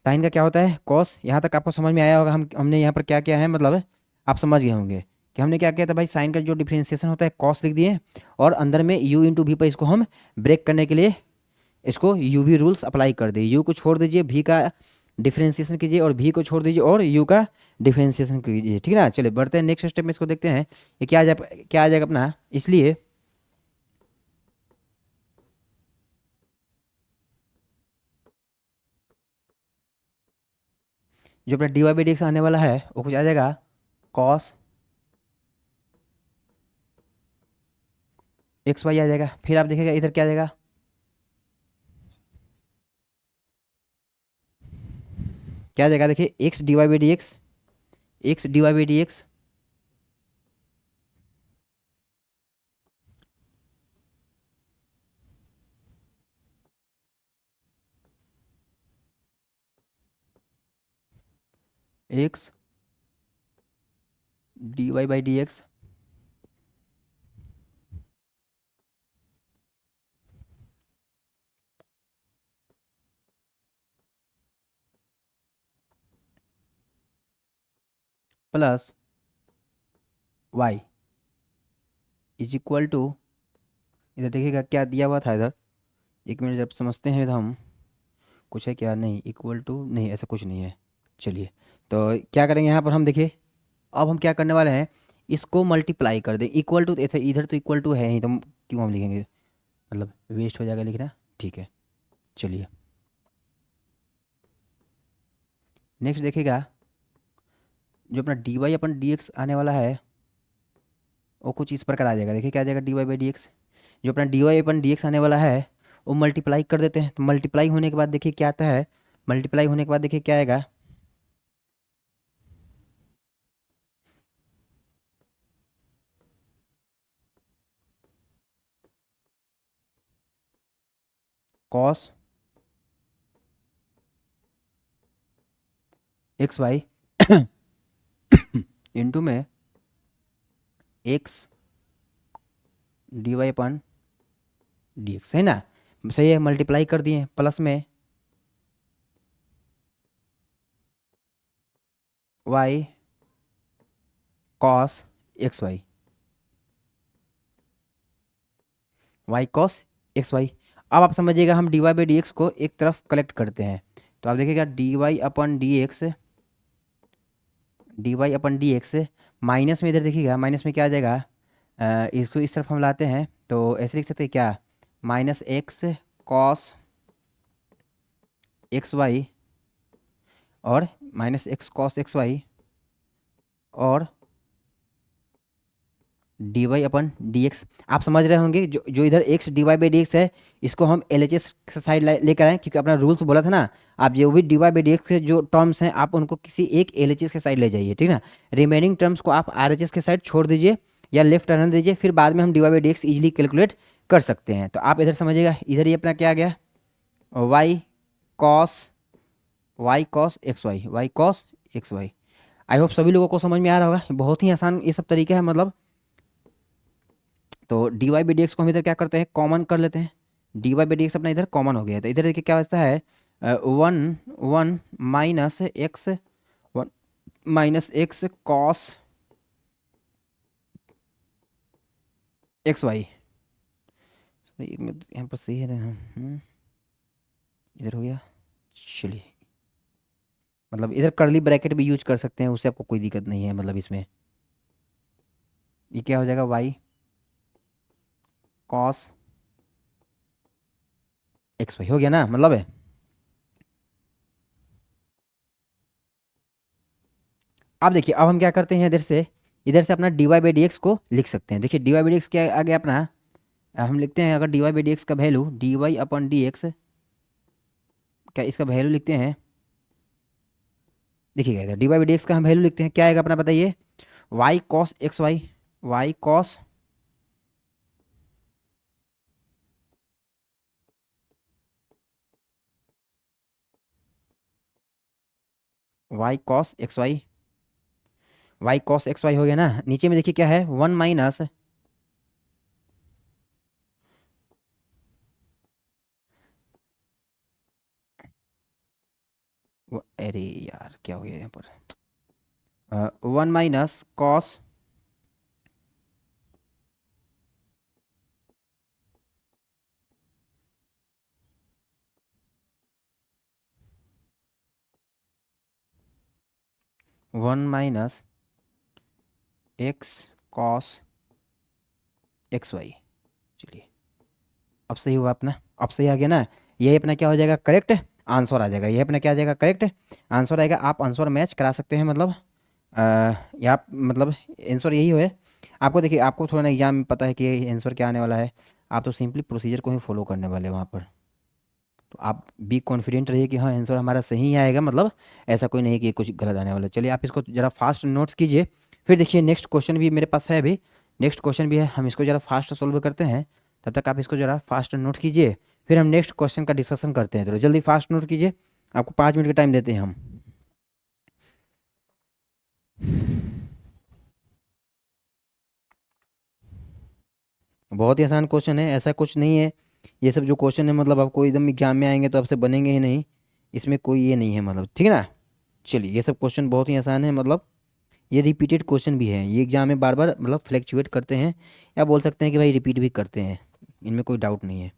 साइन का क्या होता है, कॉस, यहाँ तक आपको समझ में आया होगा। हमने यहाँ पर क्या किया है, मतलब आप समझ गए होंगे कि हमने क्या किया था भाई, साइन का जो डिफरेंशिएशन होता है कॉस लिख दिए, और अंदर में यू इंटू वी पर इसको हम ब्रेक करने के लिए इसको यू वी रूल्स अप्लाई कर दिए। यू को छोड़ दीजिए, भी का डिफरेंशिएशन कीजिए, और भी को छोड़ दीजिए और यू का डिफरेंशिएशन कीजिए। ठीक है ना, चलिए बढ़ते हैं नेक्स्ट स्टेप में, इसको देखते हैं ये क्या आ जाएगा अपना। इसलिए जो अपना d y by d x आने वाला है वो कुछ आ जाएगा कॉस एक्स वाई आ जाएगा। फिर आप देखिएगा इधर क्या आ जाएगा, क्या आ जाएगा, देखिए x d y by d x, x d y by d x x d y by d x plus y is equal to, इधर देखिएगा क्या दिया हुआ था इधर, एक मिनट जब समझते हैं तो हम, कुछ है क्या, नहीं इक्वल टू नहीं, ऐसा कुछ नहीं है। चलिए, तो क्या करेंगे यहाँ पर हम, देखिए अब हम क्या करने वाले हैं, इसको मल्टीप्लाई कर दें। इक्वल टू ऐसे इधर तो इक्वल टू है ही, तो क्यों हम लिखेंगे, मतलब वेस्ट हो जाएगा लिखना। ठीक है, चलिए नेक्स्ट देखिएगा, जो अपना डी वाई अपन डी एक्स आने वाला है वो कुछ इस प्रकार आ जाएगा। देखिए क्या आ जाएगा, d y by d x, जो अपना डी वाई अपन डी एक्स आने वाला है वो मल्टीप्लाई कर देते हैं। तो मल्टीप्लाई होने के बाद देखिए क्या आता है, मल्टीप्लाई होने के बाद देखिए क्या आएगा, कॉस एक्स वाई इंटू में एक्स डी वाई अपन डी एक्स, है ना, सही है, मल्टीप्लाई कर दिए, प्लस में y cos x y, y cos x y. अब आप समझिएगा, हम d y by d x को एक तरफ कलेक्ट करते हैं, तो आप देखिएगा डी वाई अपन डी एक्स, डी वाई अपन डी एक्स माइनस में, इधर देखिएगा माइनस में क्या आ जाएगा, इसको इस तरफ हम लाते हैं तो ऐसे लिख सकते हैं क्या, minus x cos x y, और minus x cos x y, और डी वाई अपन डी एक्स। आप समझ रहे होंगे, जो जो इधर x d y by d x है, इसको हम एल एच एस साइड लेकर आए, क्योंकि अपना रूल्स बोला था ना, आप जो भी d y by d x के जो टर्म्स हैं आप उनको किसी एक एल एच एस के साइड ले जाइए। ठीक है ना, रिमेनिंग टर्म्स को आप आर एच एस के साइड छोड़ दीजिए या लेफ्ट रहने दीजिए, फिर बाद में हम d y by d x easily calculate कर सकते हैं। तो आप इधर समझिएगा, इधर ही अपना क्या आ गया, y cos, y cos x y, y cos x y. I hope सभी लोगों को समझ में आ रहा होगा, बहुत ही आसान ये सब तरीका है मतलब। तो d y by d x को हम इधर क्या करते हैं, कॉमन कर लेते हैं। D y by d x अपना इधर कॉमन हो गया है, तो इधर देखिए क्या बचता है, one one minus x, one minus x cos x y. एक मिनट यहाँ पर सही है ना, इधर हो गया। चलिए, मतलब इधर कर्ली ब्रैकेट भी यूज कर सकते हैं, उससे आपको कोई दिक्कत नहीं है, मतलब इसमें ये क्या हो जाएगा, वाई कॉस एक्स वाई हो गया ना, मतलब है। अब देखिए, अब हम क्या करते हैं, इधर से अपना d y by d x को लिख सकते हैं। देखिए d y by d x क्या आ गया अपना, हम लिखते हैं, अगर d y by d x का वैल्यू, डी वाई अपन डी एक्स, क्या इसका वैल्यू लिखते हैं, देखिएगा इधर d y by d x का हम वैल्यू लिखते हैं, क्या आएगा अपना बताइए, y cos x y, y cos, y cos x y, y cos x y हो गया ना। नीचे में देखिए क्या है, वन माइनस, अरे यार क्या हो गया यहाँ पर, one minus cos, one minus x cos x y. चलिए अब सही हुआ अपना, अब सही आ गया ना। ये अपना क्या हो जाएगा, करेक्ट आंसर आ जाएगा। ये अपना क्या आ जाएगा, करेक्ट आंसर आएगा। आप आंसर मैच करा सकते हैं, मतलब या मतलब आंसर यही है। आपको देखिए, आपको थोड़ा ना एग्जाम में पता है कि आंसर क्या आने वाला है, आप तो सिंपली प्रोसीजर को ही फॉलो करने वाले हैं वहाँ पर। तो आप बी कॉन्फिडेंट रहिए कि हाँ आंसर हमारा सही ही आएगा, मतलब ऐसा कोई नहीं कि कुछ गलत आने वाला है। चलिए आप इसको ज़रा फास्ट नोट्स कीजिए। फिर देखिए नेक्स्ट क्वेश्चन भी मेरे पास है अभी, नेक्स्ट क्वेश्चन भी है, हम इसको ज़रा फास्ट सॉल्व करते हैं। तब तक आप इसको ज़रा फास्ट नोट कीजिए, फिर हम नेक्स्ट क्वेश्चन का डिस्कशन करते हैं। तो जल्दी फास्ट नोट कीजिए, आपको 5 मिनट का टाइम देते हैं हम। बहुत ही आसान क्वेश्चन है, ऐसा कुछ नहीं है। ये सब जो क्वेश्चन है मतलब आपको एकदम एग्जाम में आएंगे तो आपसे बनेंगे ही नहीं, इसमें कोई ये नहीं है, मतलब ठीक है ना। चलिए ये सब क्वेश्चन बहुत ही आसान है, मतलब ये रिपीटेड क्वेश्चन भी है, ये एग्जाम में बार बार मतलब फ्लैक्चुएट करते हैं, या बोल सकते हैं कि भाई रिपीट भी करते हैं, इनमें कोई डाउट नहीं है।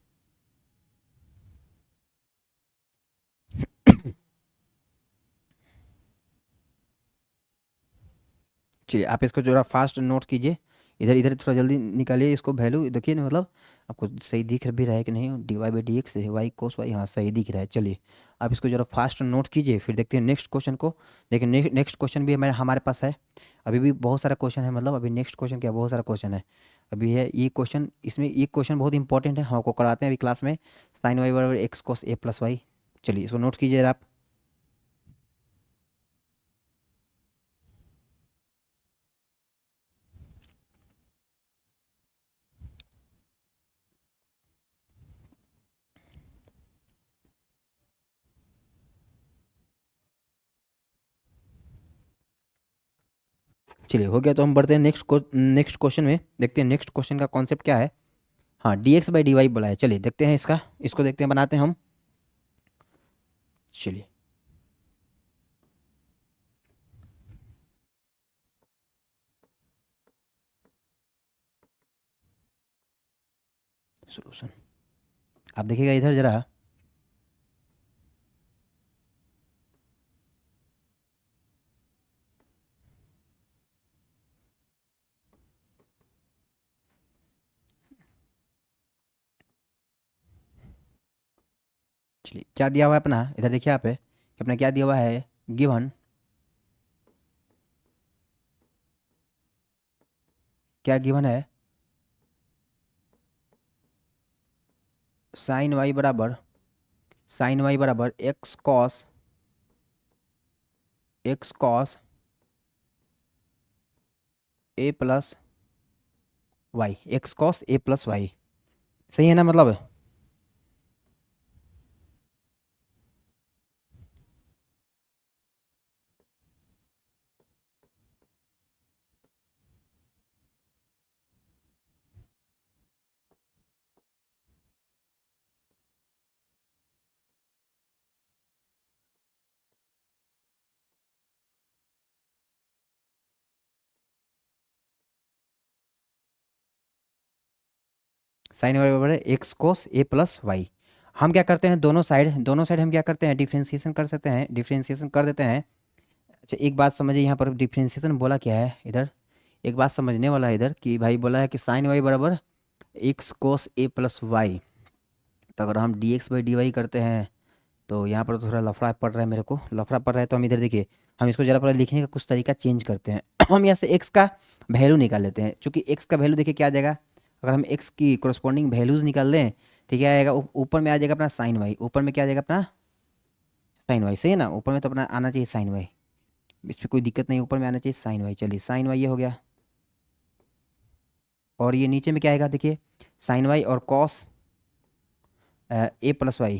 चलिए आप इसको जरा फास्ट नोट कीजिए, इधर इधर थोड़ा जल्दी निकालिए इसको वैल्यू, देखिए ना मतलब आपको सही दिख भी रहा है कि नहीं, d y by d x y cos y, हाँ सही दिख रहा है। चलिए आप इसको जरा फास्ट नोट कीजिए, फिर देखते हैं नेक्स्ट क्वेश्चन को। देखिए नेक्स्ट क्वेश्चन भी हमारे हमारे पास है, अभी भी बहुत सारा क्वेश्चन है, मतलब अभी नेक्स्ट क्वेश्चन क्या, बहुत सारा क्वेश्चन है अभी है ये क्वेश्चन। इसमें ये क्वेश्चन बहुत इंपॉर्टेंट है, हम आपको कराते हैं अभी क्लास में, साइन वाई बराबर x cos a plus Y. चलिए इसको नोट कीजिए आप। चलिए हो गया, तो हम बढ़ते हैं नेक्स्ट क्वेश्चन में, देखते हैं नेक्स्ट क्वेश्चन का कॉन्सेप्ट क्या है। हाँ d x by d y बोला है, चलिए देखते हैं इसका, इसको देखते हैं, बनाते हैं हम। चलिए सोल्यूशन, आप देखिएगा इधर जरा। चलिए क्या दिया हुआ है अपना, इधर देखिए आप है कि अपना क्या दिया हुआ है, गिवन, क्या गिवन है, साइन वाई बराबर, साइन वाई बराबर x cos a plus Y, x cos a plus Y, सही है ना मतलब। साइन वाई बराबर x cos a plus Y. हम क्या करते हैं, दोनों साइड हम क्या करते हैं, डिफ्रेंसिएशन कर सकते हैं, डिफ्रेंसिएशन कर देते हैं। अच्छा एक बात समझिए, यहाँ पर डिफ्रेंसिएशन बोला क्या है इधर, एक बात समझने वाला है इधर कि भाई बोला है कि साइन वाई बराबर x cos a plus y. तो अगर हम d x by d y करते हैं तो यहाँ पर थोड़ा लफड़ा पड़ रहा है, मेरे को लफड़ा पड़ रहा है, तो हम इधर देखिए, हम इसको जरा पहले लिखने का कुछ तरीका चेंज करते हैं। हम यहाँ से एक्स का वैल्यू निकाल लेते हैं, क्योंकि एक्स का वैल्यू देखिए क्या आ जाएगा, अगर हम एक्स की कोरस्पॉन्डिंग वैल्यूज़ निकाल लें तो क्या आएगा, ऊपर में आ जाएगा अपना साइन वाई, ऊपर में क्या आ जाएगा अपना साइन वाई, सही है ना, ऊपर में तो अपना आना चाहिए साइन वाई, इसमें कोई दिक्कत नहीं, ऊपर में आना चाहिए साइन वाई। चलिए साइन वाई ये हो गया, और ये नीचे में क्या आएगा देखिए, साइन वाई और कॉस ए प्लस वाई,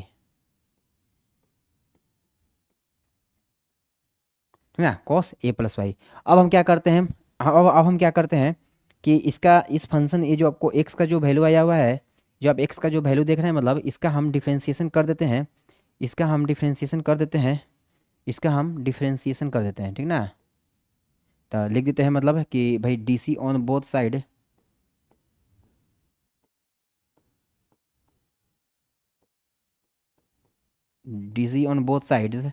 ठीक ना, कॉस ए प्लस वाई। अब हम क्या करते हैं, अब हम क्या करते हैं कि इसका इस फंक्शन, ये जो आपको एक्स का जो वैल्यू आया हुआ है, जो आप एक्स का जो वैल्यू देख रहे हैं, मतलब इसका हम डिफ्रेंसिएशन कर देते हैं, इसका हम डिफ्रेंसिएशन कर देते हैं, इसका हम डिफ्रेंसिएशन कर देते हैं, ठीक ना। तो लिख देते हैं मतलब कि भाई d c on both side, d c on both sides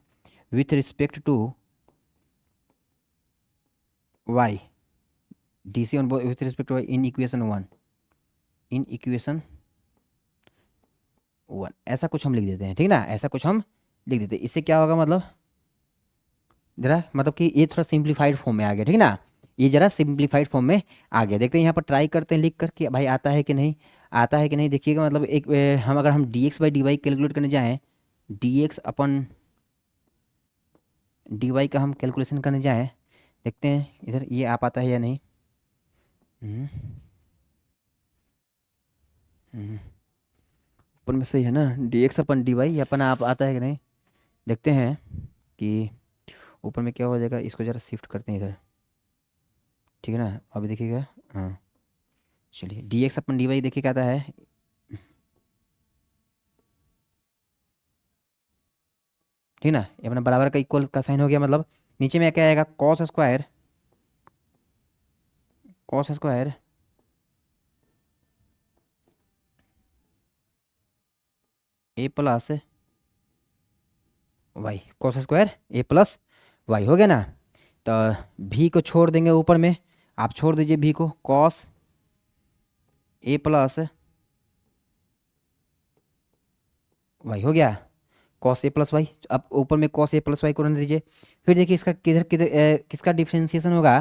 with respect to y, d c on both with respect to y in equation one, in equation one, ऐसा कुछ हम लिख देते हैं, ठीक ना, ऐसा कुछ हम लिख देते हैं। इससे क्या होगा मतलब, जरा मतलब कि ये थोड़ा सिंप्लीफाइड फॉर्म में आ गया, ठीक ना, ये जरा सिंप्लीफाइड फॉर्म में आ गया। देखते हैं यहाँ पर ट्राई करते हैं लिख कर कि भाई आता है कि नहीं, आता है कि नहीं। देखिएगा मतलब एक हम अगर हम d x by d y calculate करने जाएँ, डी एक्स अपन डी वाई का हम कैलकुलेशन करने जाएँ, देखते हैं इधर ये आ पाता है या नहीं। हम्म, हम्म, ऊपर में सही है ना, डी एक्स अपन डी वाई अपन आप आता है कि नहीं, देखते हैं कि ऊपर में क्या हो जाएगा। इसको ज़रा शिफ्ट करते हैं इधर, ठीक है ना, अभी देखिएगा। हाँ, चलिए डी एक्स अपन डी वाई देखिए क्या आता है, ठीक ना, ये अपना बराबर का इक्वल का साइन हो गया, मतलब नीचे में क्या आएगा, cos square, cos square a plus Y, cos square a plus Y हो गया ना। तो भी को छोड़ देंगे ऊपर में, आप छोड़ दीजिए भी को, कॉस ए प्लस वाई हो गया, कॉस ए प्लस वाई। अब ऊपर में कॉस ए प्लस वाई को रहने दीजिए। फिर देखिए इसका किधर किधर किसका डिफ्रेंसिएशन होगा,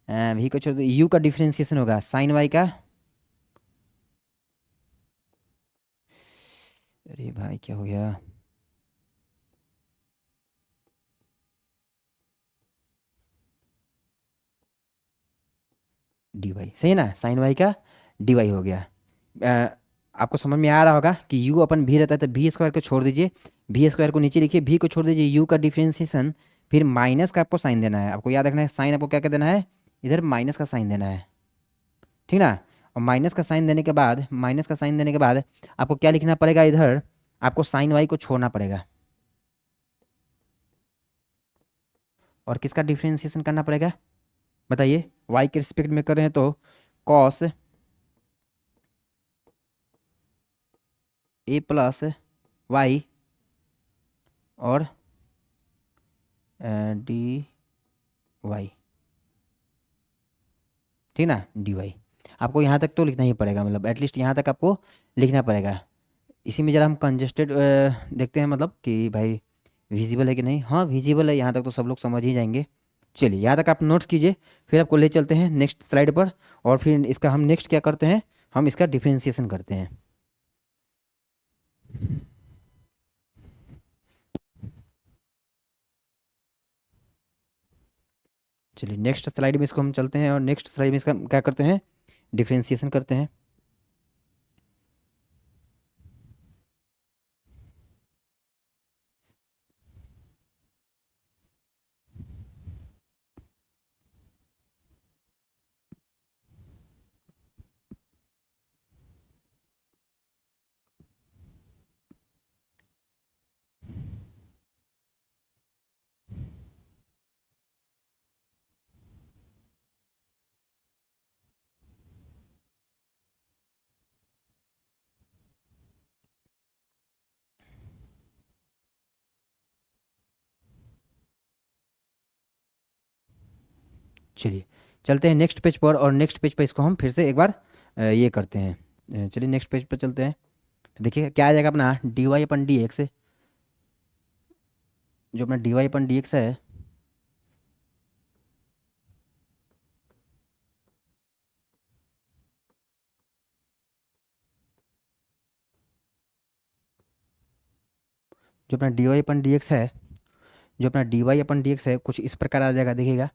भी को छोड़ यू का डिफ्रेंसिएशन होगा, साइन वाई का, अरे भाई क्या हो गया, डी वाई, सही है ना, साइन वाई का डी वाई हो गया। अ, आपको समझ में आ रहा होगा कि यू अपन भी रहता है तो भी स्क्वायर को छोड़ दीजिए, भी स्क्वायर को नीचे लिखिए, भी को छोड़ दीजिए, यू का डिफ्रेंसिएशन, फिर माइनस का आपको साइन देना है, आपको याद रखना है, साइन आपको क्या क्या देना है, इधर माइनस का साइन देना है, ठीक ना। और माइनस का साइन देने के बाद, माइनस का साइन देने के बाद आपको क्या लिखना पड़ेगा, इधर आपको साइन वाई को छोड़ना पड़ेगा, और किसका डिफ्रेंसिएशन करना पड़ेगा बताइए, वाई के रिस्पेक्ट में कर रहे हैं तो कॉस ए प्लस वाई और डी वाई, ठीक ना, डी वाई। आपको यहाँ तक तो लिखना ही पड़ेगा, मतलब एटलीस्ट यहाँ तक आपको लिखना पड़ेगा। इसी में ज़रा हम कंजेस्टेड देखते हैं, मतलब कि भाई विजिबल है कि नहीं, हाँ विजिबल है, यहाँ तक तो सब लोग समझ ही जाएंगे। चलिए यहाँ तक आप नोट्स कीजिए, फिर आपको ले चलते हैं नेक्स्ट स्लाइड पर, और फिर इसका हम नेक्स्ट क्या करते हैं, हम इसका डिफ्रेंसिएशन करते हैं। चलिए नेक्स्ट स्लाइड में इसको हम चलते हैं, और नेक्स्ट स्लाइड में इसका क्या करते हैं, डिफ्रेंसिएशन करते हैं। चलिए चलते हैं नेक्स्ट पेज पर, और नेक्स्ट पेज पर इसको हम फिर से एक बार ये करते हैं। चलिए नेक्स्ट पेज पर चलते हैं। तो देखिए क्या आ जाएगा अपना डी वाई अपन डी एक्स, जो अपना डी वाई अपन डी एक्स है, जो अपना डी वाई अपन डी एक्स है, जो अपना डी वाई अपन डी एक्स है, कुछ इस प्रकार आ जाएगा, देखिएगा।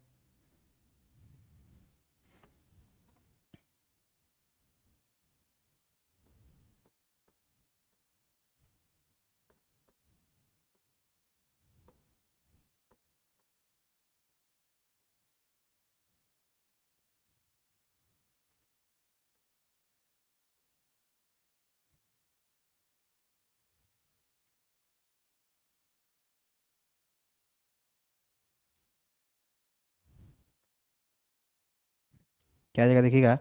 क्या आ जाएगा देखिएगा,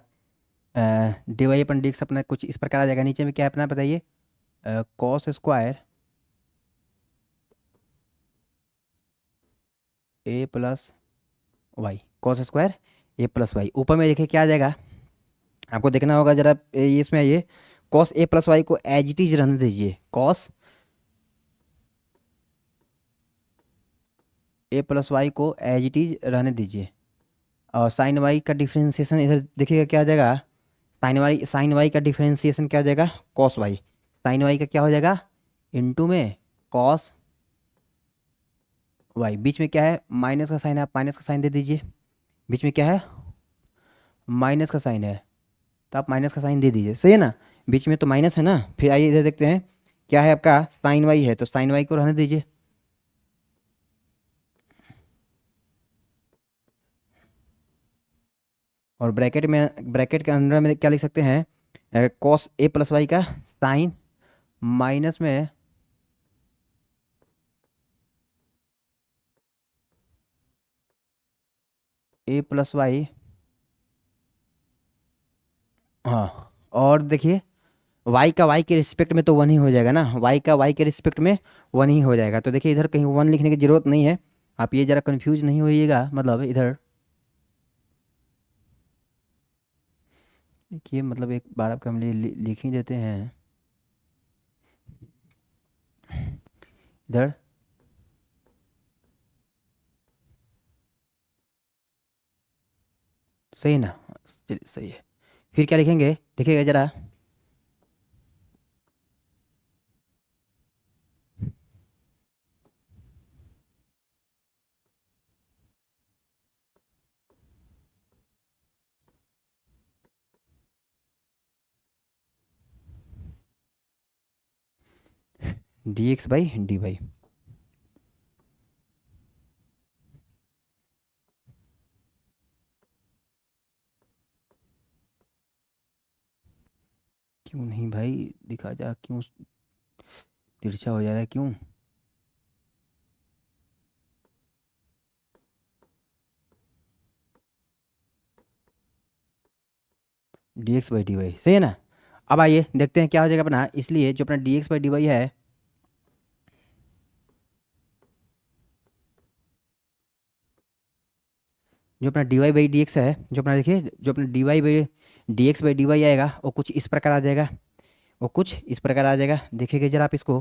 डी वाई अपन डी एक्स अपना कुछ इस प्रकार आ जाएगा। नीचे में क्या है अपना बताइए, cos square a plus Y, cos square a plus Y. ऊपर में देखिए क्या आ जाएगा, आपको देखना होगा जरा, ये इसमें आइए, कॉस ए प्लस वाई को एज इट इज रहने दीजिए, कॉस ए प्लस वाई को एज इट इज रहने दीजिए। और साइन वाई का डिफरेंशिएशन इधर देखिएगा क्या आ जाएगा, साइन वाई का डिफरेंशिएशन क्या हो जाएगा, कॉस वाई। साइन वाई का क्या हो जाएगा, इनटू में कॉस वाई। बीच में क्या है, माइनस का साइन है, आप माइनस का साइन दे दीजिए। बीच में क्या है, माइनस का साइन है, तो आप माइनस का साइन दे दीजिए, सही है ना। बीच में तो माइनस है ना। फिर आइए इधर देखते हैं, क्या है आपका, साइन वाई है, तो साइन वाई को रहने दीजिए। और ब्रैकेट के अंदर में क्या लिख सकते हैं, कॉस ए प्लस वाई का साइन माइनस में ए प्लस वाई। हाँ, और देखिए वाई का वाई के रिस्पेक्ट में तो वन ही हो जाएगा ना, वाई का वाई के रिस्पेक्ट में वन ही हो जाएगा। तो देखिए इधर कहीं वन लिखने की जरूरत नहीं है, आप ये जरा कंफ्यूज नहीं होइएगा, मतलब इधर देखिए, मतलब एक बार आपको हम लिख ही देते हैं इधर। सही है ना, चलिए सही है। फिर क्या लिखेंगे देखिएगा जरा, d x by d y. क्यों नहीं भाई, दिखा जा, क्यों तिरछा हो जा रहा है क्यों। D x by d y सही है ना। अब आइए देखते हैं क्या हो जाएगा अपना, इसलिए जो अपना d x by d y है, जो अपना d y by d x है, जो अपना देखिए, जो अपना d y by d x by d y आएगा, वो कुछ इस प्रकार आ जाएगा, वो कुछ इस प्रकार आ जाएगा। देखिएगा जरा आप इसको,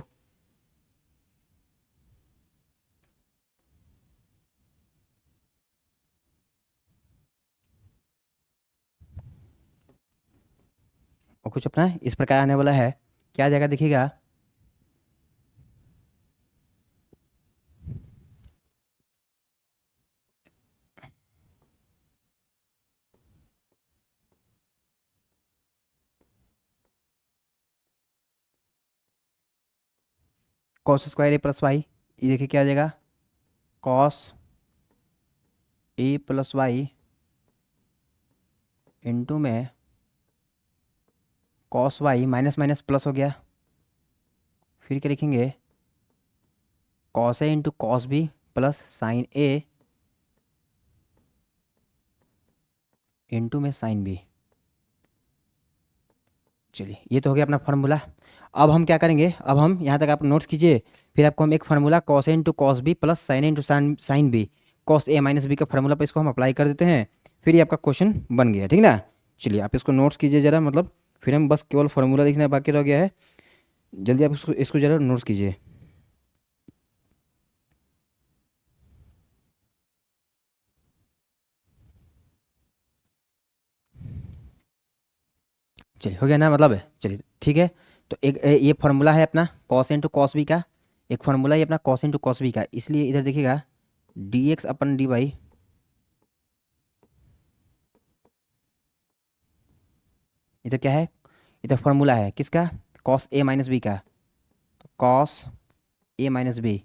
वो कुछ अपना इस प्रकार आने वाला है। क्या आ जाएगा देखिएगा, cos square a plus y, ये देखिए क्या आ जाएगा, cos a plus y into में cos y, minus minus plus हो गया। फिर क्या लिखेंगे, cos a into cos b plus sine a into में साइन बी। चलिए ये तो हो गया अपना फार्मूला। अब हम क्या करेंगे, अब हम यहाँ तक आप नोट्स कीजिए, फिर आपको हम एक formula cos a into cos b plus sine a into sine b cos a minus b का फार्मूला पे इसको हम अप्लाई कर देते हैं। फिर ये आपका क्वेश्चन बन गया, ठीक ना। चलिए आप इसको नोट्स कीजिए जरा, मतलब फिर हम बस केवल फार्मूला लिखना बाकी रह गया है। जल्दी आप इसको इसको जरा नोट्स कीजिए। चलिए हो गया ना, मतलब है, चलिए ठीक है। तो एक ये फार्मूला है अपना कॉस इंटू कॉस बी का, एक फार्मूला ये अपना कॉस इंटू कॉस बी का, इसलिए इधर देखिएगा डी एक्स अपन डी वाई, इधर क्या है, इधर फार्मूला है किसका, कॉस ए माइनस बी का। तो cos a minus B,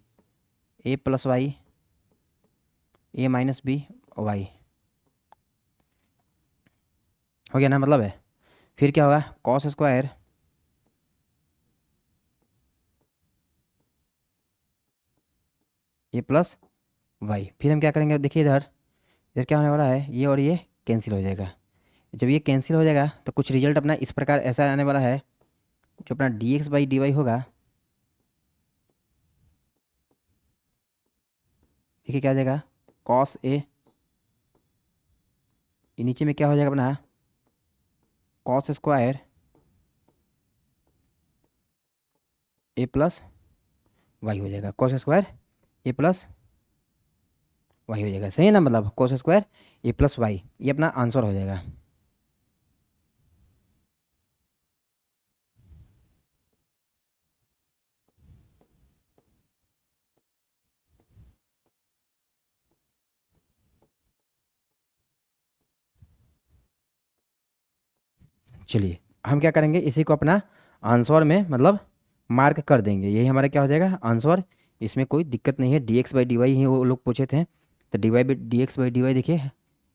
A plus Y, A minus B Y, हो गया ना, मतलब है। फिर क्या होगा, cos square a plus Y. फिर हम क्या करेंगे देखिए इधर, इधर क्या होने वाला है, ये और ये कैंसिल हो जाएगा। जब ये कैंसिल हो जाएगा तो कुछ रिजल्ट अपना इस प्रकार ऐसा आने वाला है, जो अपना dx/dy होगा। देखिए क्या आ जाएगा, कॉस ए, ये नीचे में क्या हो जाएगा अपना, cos square a plus Y हो जाएगा, cos square a plus Y हो जाएगा। सही है ना, मतलब cos square a plus y, ये अपना आंसर हो जाएगा। चलिए हम क्या करेंगे, इसी को अपना आंसर में मतलब मार्क कर देंगे, यही हमारा क्या हो जाएगा आंसर। इसमें कोई दिक्कत नहीं है, dx/dy ही वो लोग पूछे थे। तो dx/dy देखिए,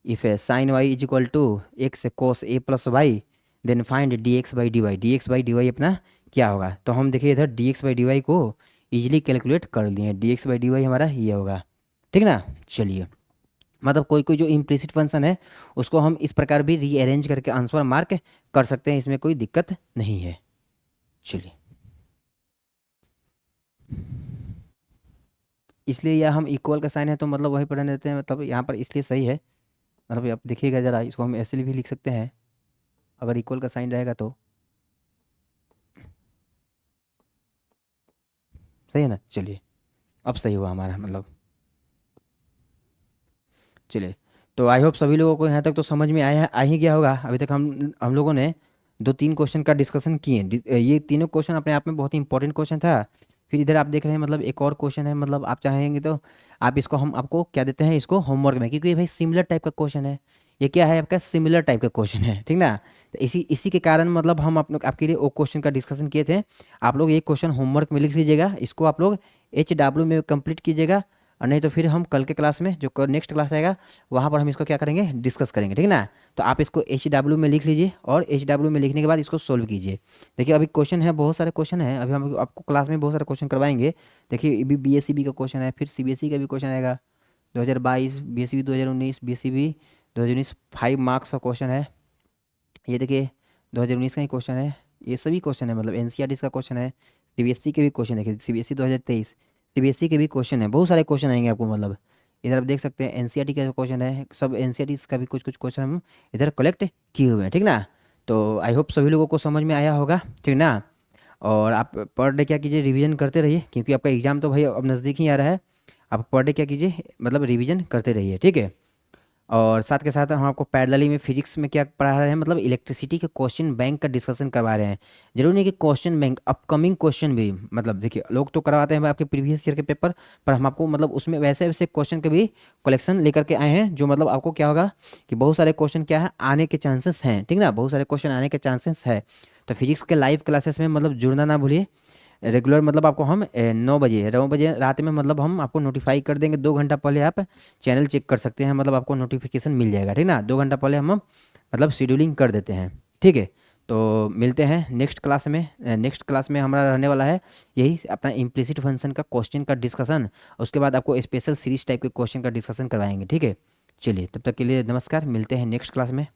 if sine y is equal to x cos a plus y, then find dx/dy अपना क्या होगा। तो हम देखिए इधर dx/dy को इजीली कैलकुलेट कर लिए, dx/dy हमारा ये होगा, ठीक ना। चलिए, मतलब कोई कोई जो इम्प्लिसिट फंक्शन है उसको हम इस प्रकार भी रीअरेंज करके आंसर मार्क कर सकते हैं, इसमें कोई दिक्कत नहीं है। चलिए, इसलिए या हम इक्वल का साइन है तो मतलब वही पर रहने देते हैं, मतलब यहाँ पर इसलिए सही है। मतलब आप देखिएगा ज़रा, इसको हम ऐसे भी लिख सकते हैं अगर इक्वल का साइन रहेगा तो। सही है ना। चलिए, अब सही हुआ हमारा मतलब। चलिए, तो आई होप सभी लोगों को यहाँ तक तो समझ में आया आ ही गया होगा। अभी तक हम लोगों ने 2-3 क्वेश्चन का डिस्कशन किए। ये तीनों क्वेश्चन अपने आप में बहुत ही इंपॉर्टेंट क्वेश्चन था। फिर इधर आप देख रहे हैं मतलब एक और क्वेश्चन है, मतलब आप चाहेंगे तो आप इसको, हम आपको क्या देते हैं इसको होमवर्क में, क्योंकि ये भाई सिमिलर टाइप का क्वेश्चन है। ये क्या है आपका, सिमिलर टाइप का क्वेश्चन है, ठीक ना। तो इसी इसी के कारण मतलब हम आप लोग आपके लिए वो क्वेश्चन का डिस्कशन किए थे। आप लोग ये क्वेश्चन होमवर्क में लिख लीजिएगा, इसको आप लोग HW में कंप्लीट कीजिएगा। और नहीं तो फिर हम कल के क्लास में, जो नेक्स्ट क्लास आएगा, वहाँ पर हम इसको क्या करेंगे, डिस्कस करेंगे, ठीक ना। तो आप इसको HW में लिख लीजिए, और HW में लिखने के बाद इसको सोल्व कीजिए। देखिए अभी क्वेश्चन है, बहुत सारे क्वेश्चन हैं, अभी हम आपको क्लास में बहुत सारे क्वेश्चन करवाएंगे। देखिए अभी BSCB का क्वेश्चन है, फिर CBSE का भी क्वेश्चन आएगा 2022, BSCB 2019, BSCB 2019 5 मार्क्स का क्वेश्चन है। ये देखिए 2019 का ही क्वेश्चन है, ये सभी क्वेश्चन है, मतलब NCERT का क्वेश्चन है। CBSE के भी क्वेश्चन देखिए, CBSE 2023, CBSE के भी क्वेश्चन है, बहुत सारे क्वेश्चन आएंगे आपको मतलब। इधर आप देख सकते हैं NCERT का जो क्वेश्चन है, सब NCERT का भी कुछ कुछ क्वेश्चन हम इधर कलेक्ट किए हुए हैं, ठीक ना। तो आई होप सभी लोगों को समझ में आया होगा, ठीक ना। और आप पर डे क्या कीजिए, रिवीजन करते रहिए, क्योंकि आपका एग्ज़ाम तो भाई अब नज़दीक ही आ रहा है। आप पर डे क्या कीजिए, मतलब रिवीजन करते रहिए, ठीक है। और साथ के साथ हम आपको पैरेलली में फिजिक्स में क्या पढ़ा रहे हैं, मतलब इलेक्ट्रिसिटी के क्वेश्चन बैंक का डिस्कशन करवा रहे हैं। जरूरी नहीं कि क्वेश्चन बैंक, अपकमिंग क्वेश्चन भी, मतलब देखिए लोग तो करवाते हैं आपके प्रीवियस ईयर के पेपर, पर हम आपको मतलब उसमें वैसे वैसे क्वेश्चन के भी कलेक्शन लेकर के आए हैं, जो मतलब आपको क्या होगा कि बहुत सारे क्वेश्चन क्या है आने के चांसेस हैं, ठीक ना, बहुत सारे क्वेश्चन आने के चांसेस है। तो फिजिक्स के लाइव क्लासेस में मतलब जुड़ना ना भूलिए। रेगुलर मतलब आपको हम 9 बजे रात में मतलब हम आपको नोटिफाई कर देंगे, 2 घंटा पहले आप चैनल चेक कर सकते हैं, मतलब आपको नोटिफिकेशन मिल जाएगा, ठीक ना। 2 घंटा पहले हम मतलब शेड्यूलिंग कर देते हैं, ठीक है। तो मिलते हैं नेक्स्ट क्लास में। नेक्स्ट क्लास में हमारा रहने वाला है यही अपना इम्प्लिसिट फंक्शन का क्वेश्चन का डिस्कशन। उसके बाद आपको स्पेशल सीरीज टाइप के क्वेश्चन का डिस्कशन करवाएंगे, ठीक है। चलिए तब तक के लिए नमस्कार, मिलते हैं नेक्स्ट क्लास में।